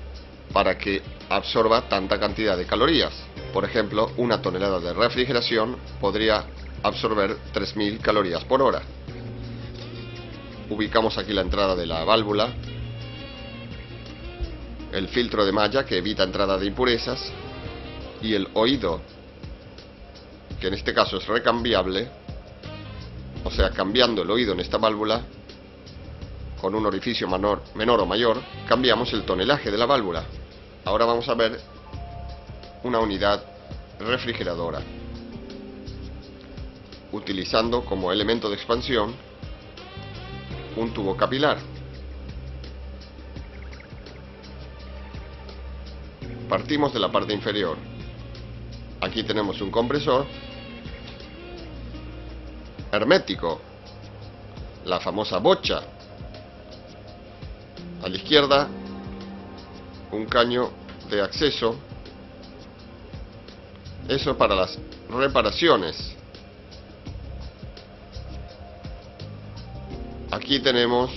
S1: para que absorba tanta cantidad de calorías. Por ejemplo, una tonelada de refrigeración podría absorber 3000 calorías por hora. Ubicamos aquí la entrada de la válvula el filtro de malla que evita entrada de impurezas y el oído, que en este caso es recambiable, o sea, cambiando el oído en esta válvula con un orificio menor o mayor, cambiamos el tonelaje de la válvula. Ahora vamos a ver una unidad refrigeradora utilizando como elemento de expansión un tubo capilar. Partimos de la parte inferior. Aquí tenemos un compresor hermético, la famosa bocha. A la izquierda, un caño de acceso, eso para las reparaciones. Aquí tenemos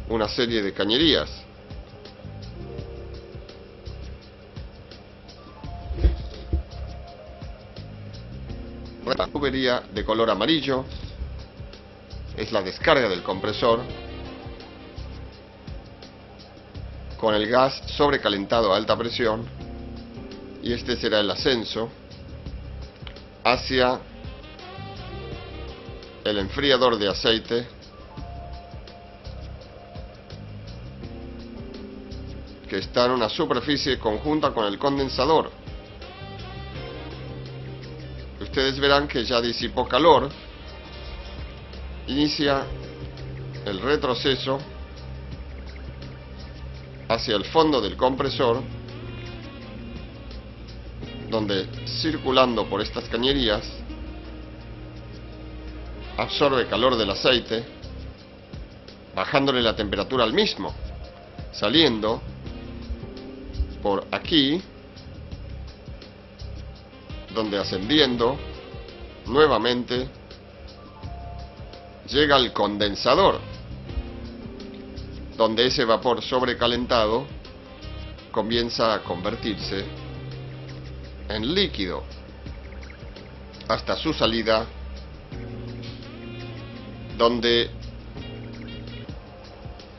S1: una serie de cañerías. La tubería de color amarillo es la descarga del compresor con el gas sobrecalentado a alta presión, y este será el ascenso hacia el enfriador de aceite, que está en una superficie conjunta con el condensador. Ustedes verán que ya disipó calor, inicia el retroceso hacia el fondo del compresor, donde, circulando por estas cañerías, absorbe calor del aceite, bajándole la temperatura al mismo, saliendo por aquí, donde, ascendiendo nuevamente, llega al condensador, donde ese vapor sobrecalentado comienza a convertirse en líquido hasta su salida, donde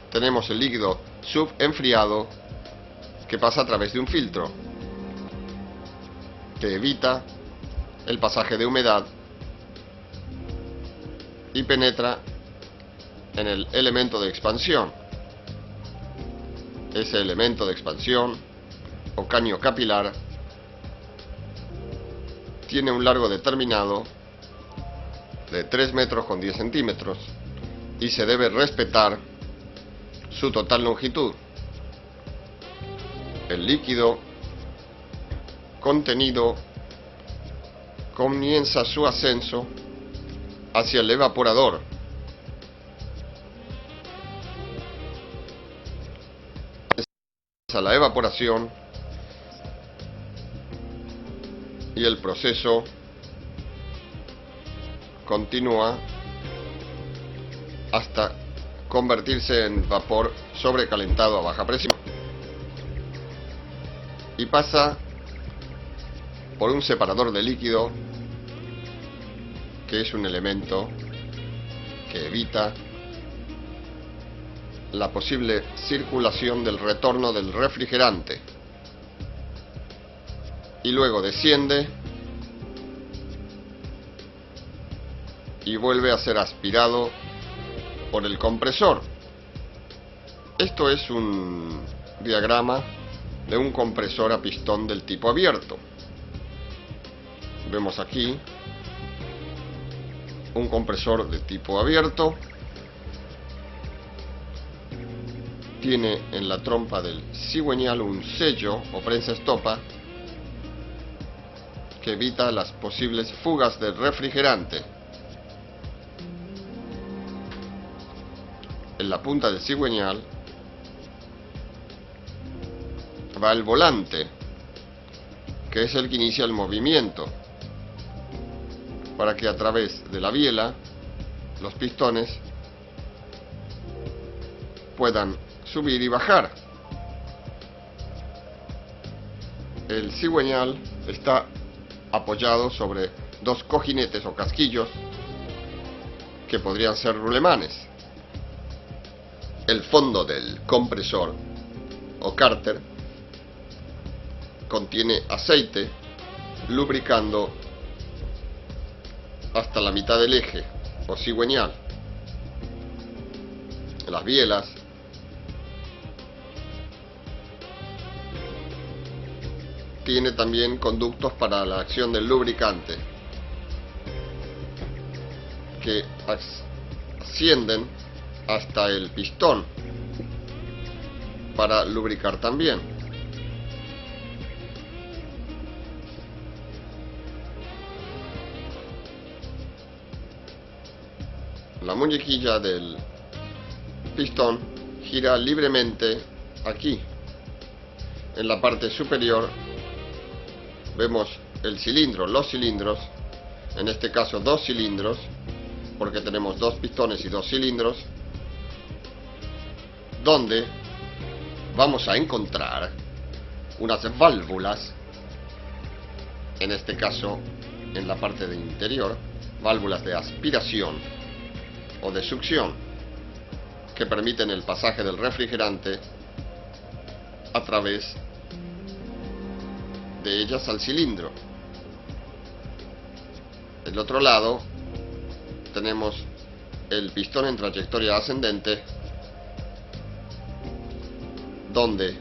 S1: tenemos el líquido subenfriado que pasa a través de un filtro que evita el pasaje de humedad y penetra en el elemento de expansión. Ese elemento de expansión o caño capilar tiene un largo determinado de 3 metros con 10 centímetros y se debe respetar su total longitud. El líquido contenido comienza su ascenso hacia el evaporador. A la evaporación y el proceso continúa hasta convertirse en vapor sobrecalentado a baja presión y pasa por un separador de líquido, que es un elemento que evita la posible circulación del retorno del refrigerante, y luego desciende y vuelve a ser aspirado por el compresor. Esto es un diagrama de un compresor a pistón del tipo abierto. Vemos aquí un compresor de tipo abierto. Tiene en la trompa del cigüeñal un sello o prensa estopa que evita las posibles fugas del refrigerante. En la punta del cigüeñal va el volante, que es el que inicia el movimiento, para que a través de la biela los pistones puedan subir y bajar. El cigüeñal está apoyado sobre dos cojinetes o casquillos que podrían ser rulemanes. El fondo del compresor o cárter contiene aceite, lubricando hasta la mitad del eje o cigüeñal. Las bielas tiene también conductos para la acción del lubricante que ascienden hasta el pistón para lubricar también. La muñequilla del pistón gira libremente aquí. En la parte superior vemos el cilindro, los cilindros, en este caso 2 cilindros, porque tenemos 2 pistones y 2 cilindros, donde vamos a encontrar unas válvulas, en este caso en la parte de interior, válvulas de aspiración o de succión, que permiten el pasaje del refrigerante a través de ellas al cilindro. Del otro lado tenemos el pistón en trayectoria ascendente, donde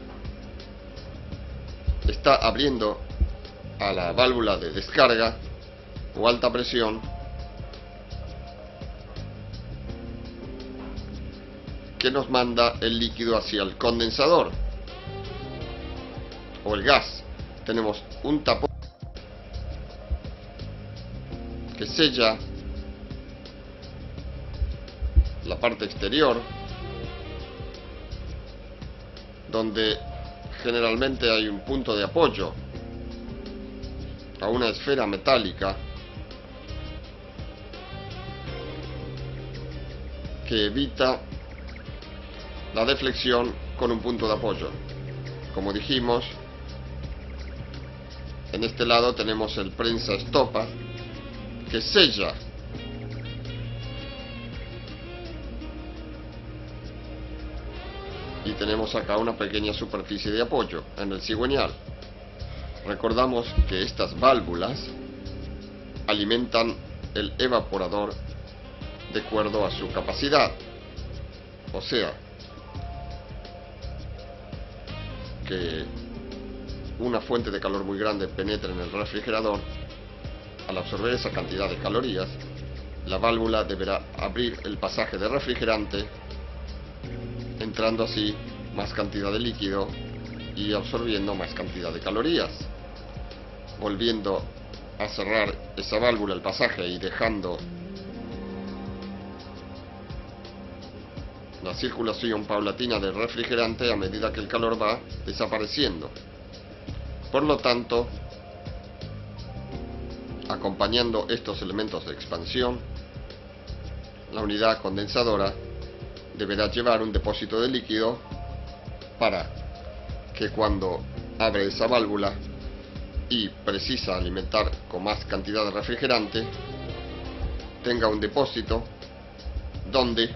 S1: está abriendo a la válvula de descarga o alta presión, que nos manda el líquido hacia el condensador o el gas. Tenemos un tapón que sella la parte exterior, donde generalmente hay un punto de apoyo a una esfera metálica que evita la deflexión con un punto de apoyo. Como dijimos, en este lado tenemos el prensa estopa que sella y tenemos acá una pequeña superficie de apoyo en el cigüeñal. Recordamos que estas válvulas alimentan el evaporador de acuerdo a su capacidad, o sea, que una fuente de calor muy grande penetre en el refrigerador. Al absorber esa cantidad de calorías, la válvula deberá abrir el pasaje de refrigerante, entrando así más cantidad de líquido y absorbiendo más cantidad de calorías, volviendo a cerrar esa válvula, el pasaje, y dejando la circulación paulatina del refrigerante a medida que el calor va desapareciendo. Por lo tanto, acompañando estos elementos de expansión, la unidad condensadora deberá llevar un depósito de líquido para que cuando abre esa válvula y precisa alimentar con más cantidad de refrigerante, tenga un depósito donde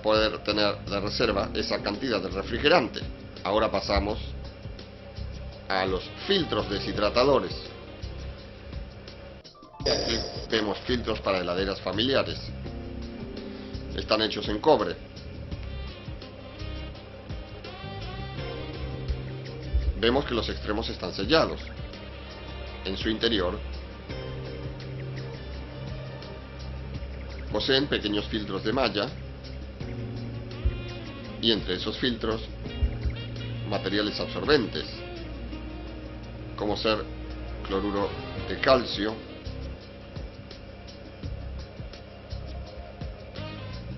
S1: poder tener de reserva esa cantidad de refrigerante. Ahora pasamos a los filtros deshidratadores. Aquí vemos filtros para heladeras familiares. Están hechos en cobre. Vemos que los extremos están sellados. En su interior poseen pequeños filtros de malla, y entre esos filtros materiales absorbentes, como ser cloruro de calcio,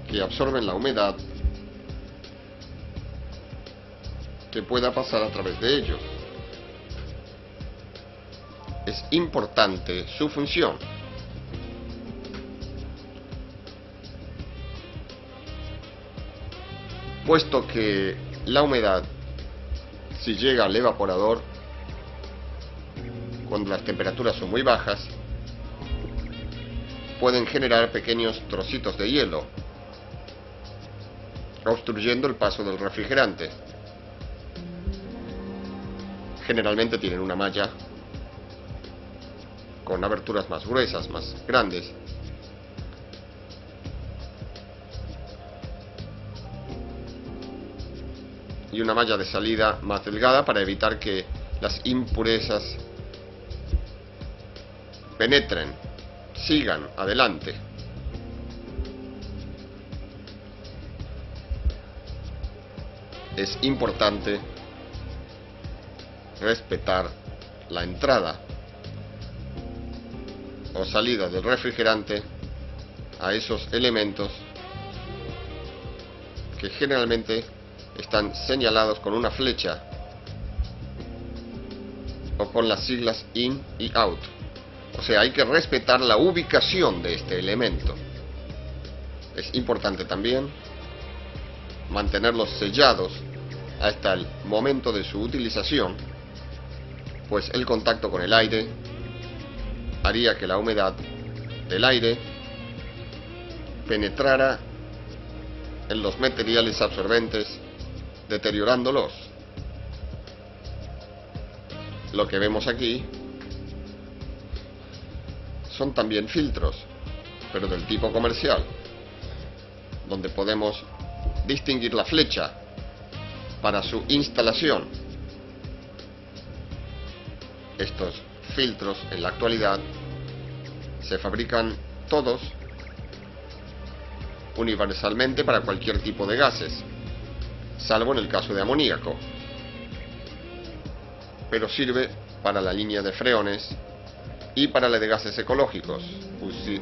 S1: que absorben la humedad que pueda pasar a través de ellos. Es importante su función. Puesto que la humedad, si llega al evaporador cuando las temperaturas son muy bajas, pueden generar pequeños trocitos de hielo, obstruyendo el paso del refrigerante. generalmente tienen una malla con aberturas más gruesas, más grandes. Y una malla de salida más delgada para evitar que las impurezas penetren, sigan adelante. Es importante respetar la entrada o salida del refrigerante a esos elementos que generalmente están señalados con una flecha o con las siglas in y out. O sea, hay que respetar la ubicación de este elemento. Es importante también mantenerlos sellados hasta el momento de su utilización, pues el contacto con el aire haría que la humedad del aire penetrara en los materiales absorbentes, deteriorándolos. Lo que vemos aquí son también filtros, pero del tipo comercial, donde podemos distinguir la flecha para su instalación. Estos filtros en la actualidad se fabrican todos universalmente para cualquier tipo de gases, salvo en el caso de amoníaco, pero sirve para la línea de freones y para la de gases ecológicos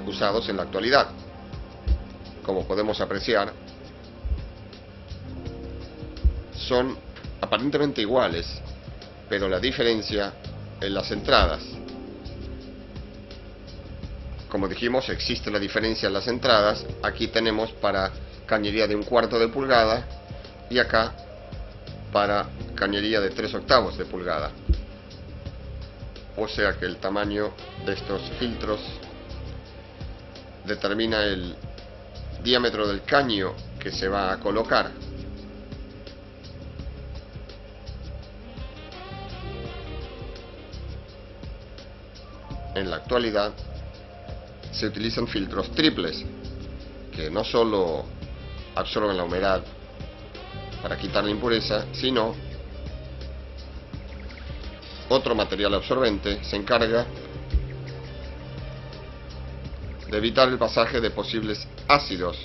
S1: usados en la actualidad. Como podemos apreciar, son aparentemente iguales, pero la diferencia en las entradas. Como dijimos, existe la diferencia en las entradas. Aquí tenemos para cañería de 1/4 de pulgada y acá para cañería de 3/8 de pulgada. O sea que el tamaño de estos filtros determina el diámetro del caño que se va a colocar. En la actualidad se utilizan filtros triples que no solo absorben la humedad para quitar la impureza, sino otro material absorbente se encarga de evitar el pasaje de posibles ácidos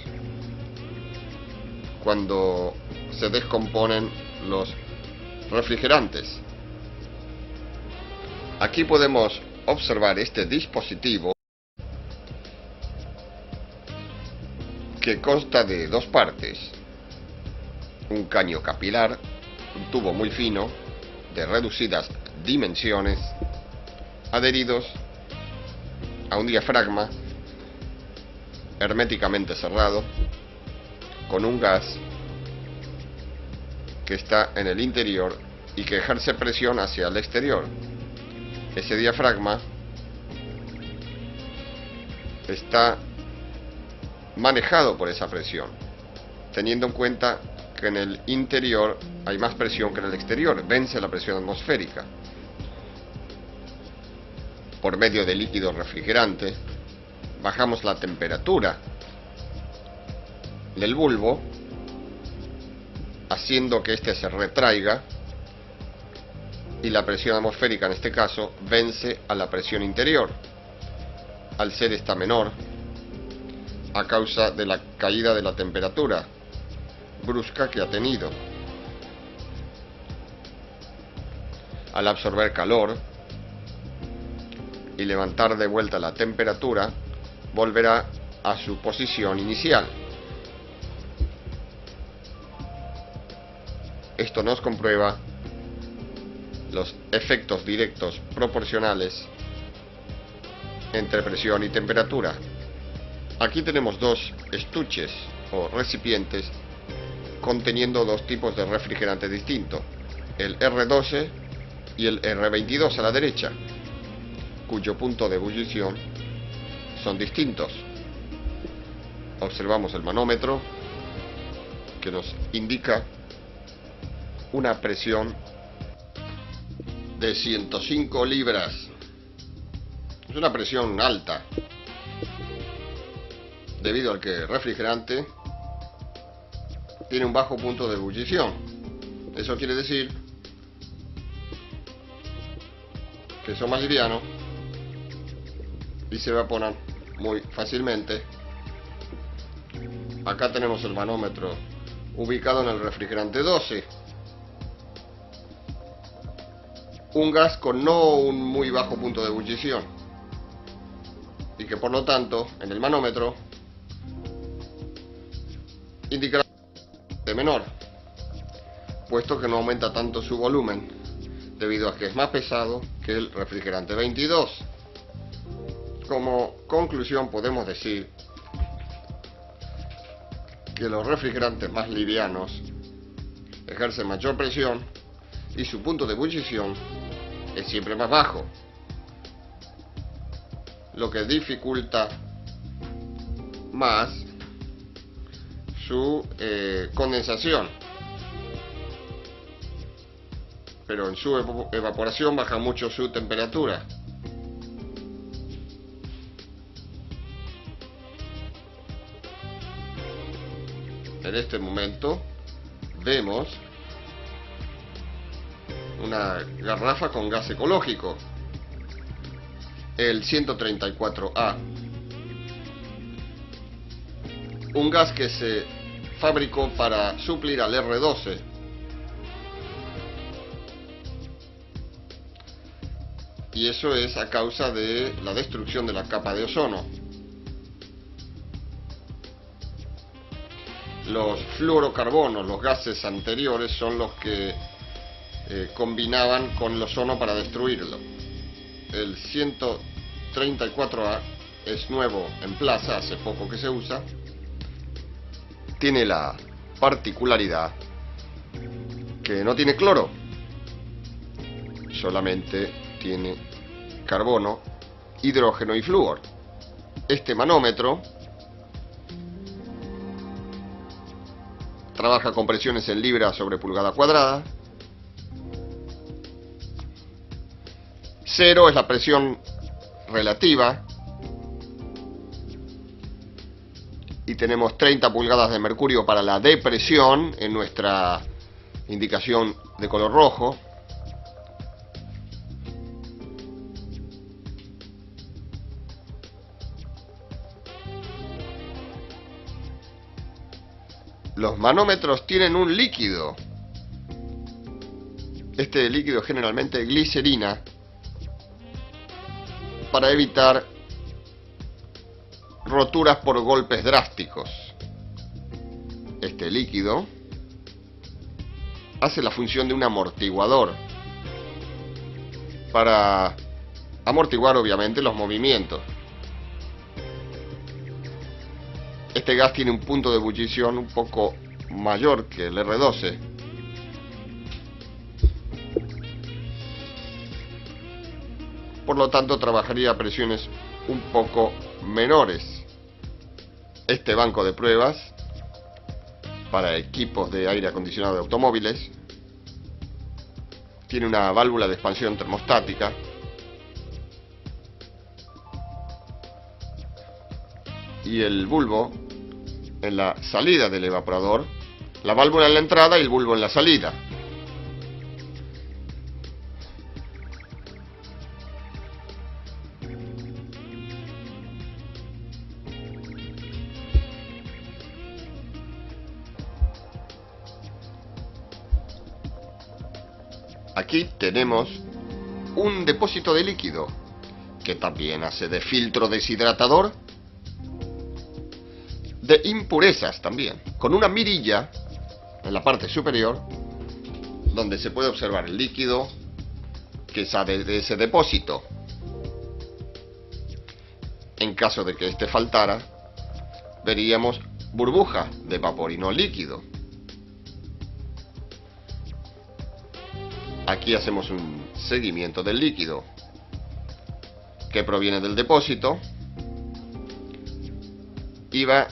S1: cuando se descomponen los refrigerantes. Aquí podemos observar este dispositivo que consta de dos partes: un caño capilar, un tubo muy fino de reducidas dimensiones, adheridos a un diafragma herméticamente cerrado con un gas que está en el interior y que ejerce presión hacia el exterior. Ese diafragma está manejado por esa presión, teniendo en cuenta que en el interior hay más presión que en el exterior, vence la presión atmosférica. Por medio del líquido refrigerante bajamos la temperatura del bulbo, haciendo que éste se retraiga, y la presión atmosférica en este caso vence a la presión interior, al ser esta menor a causa de la caída de la temperatura brusca que ha tenido. Al absorber calor y levantar de vuelta la temperatura, volverá a su posición inicial. Esto nos comprueba los efectos directos proporcionales entre presión y temperatura. Aquí tenemos dos estuches o recipientes conteniendo dos tipos de refrigerante distintos, el R12 y el R22 a la derecha, cuyo punto de ebullición son distintos. Observamos el manómetro que nos indica una presión de 105 libras. Es una presión alta, debido al que el refrigerante tiene un bajo punto de ebullición. Eso quiere decir que son más livianos y se evaporan muy fácilmente. Acá tenemos el manómetro ubicado en el refrigerante 12. Un gas con no un muy bajo punto de ebullición, y que por lo tanto en el manómetro indicará de menor, puesto que no aumenta tanto su volumen, debido a que es más pesado que el refrigerante 22. Como conclusión podemos decir que los refrigerantes más livianos ejercen mayor presión y su punto de ebullición es siempre más bajo, lo que dificulta más su condensación, pero en su evaporación baja mucho su temperatura. En este momento vemos una garrafa con gas ecológico, el 134A, un gas que se fabricó para suplir al R12. Y eso es a causa de la destrucción de la capa de ozono. Los fluorocarbonos, los gases anteriores, son los que combinaban con el ozono para destruirlo. El 134A es nuevo en plaza, hace poco que se usa. Tiene la particularidad que no tiene cloro, solamente tiene carbono, hidrógeno y flúor. Este manómetro trabaja con presiones en libras sobre pulgada cuadrada. 0 es la presión relativa y tenemos 30 pulgadas de mercurio para la depresión en nuestra indicación de color rojo. Los manómetros tienen un líquido. Este líquido es generalmente glicerina, para evitar roturas por golpes drásticos. Este líquido hace la función de un amortiguador, para amortiguar obviamente los movimientos. Este gas tiene un punto de ebullición un poco mayor que el R12. Por lo tanto, trabajaría a presiones un poco menores. Este banco de pruebas para equipos de aire acondicionado de automóviles tiene una válvula de expansión termostática y el bulbo en la salida del evaporador, la válvula en la entrada y el bulbo en la salida. Aquí tenemos un depósito de líquido que también hace de filtro deshidratador de impurezas también, con una mirilla en la parte superior donde se puede observar el líquido que sale de ese depósito. En caso de que este faltara, veríamos burbuja de vapor y no líquido. Aquí hacemos un seguimiento del líquido que proviene del depósito y va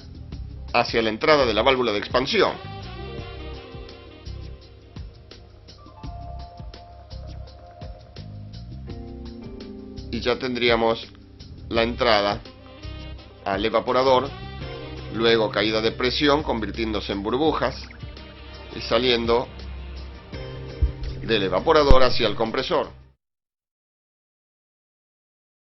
S1: hacia la entrada de la válvula de expansión. y ya tendríamos la entrada al evaporador, luego caída de presión convirtiéndose en burbujas y saliendo del evaporador hacia el compresor.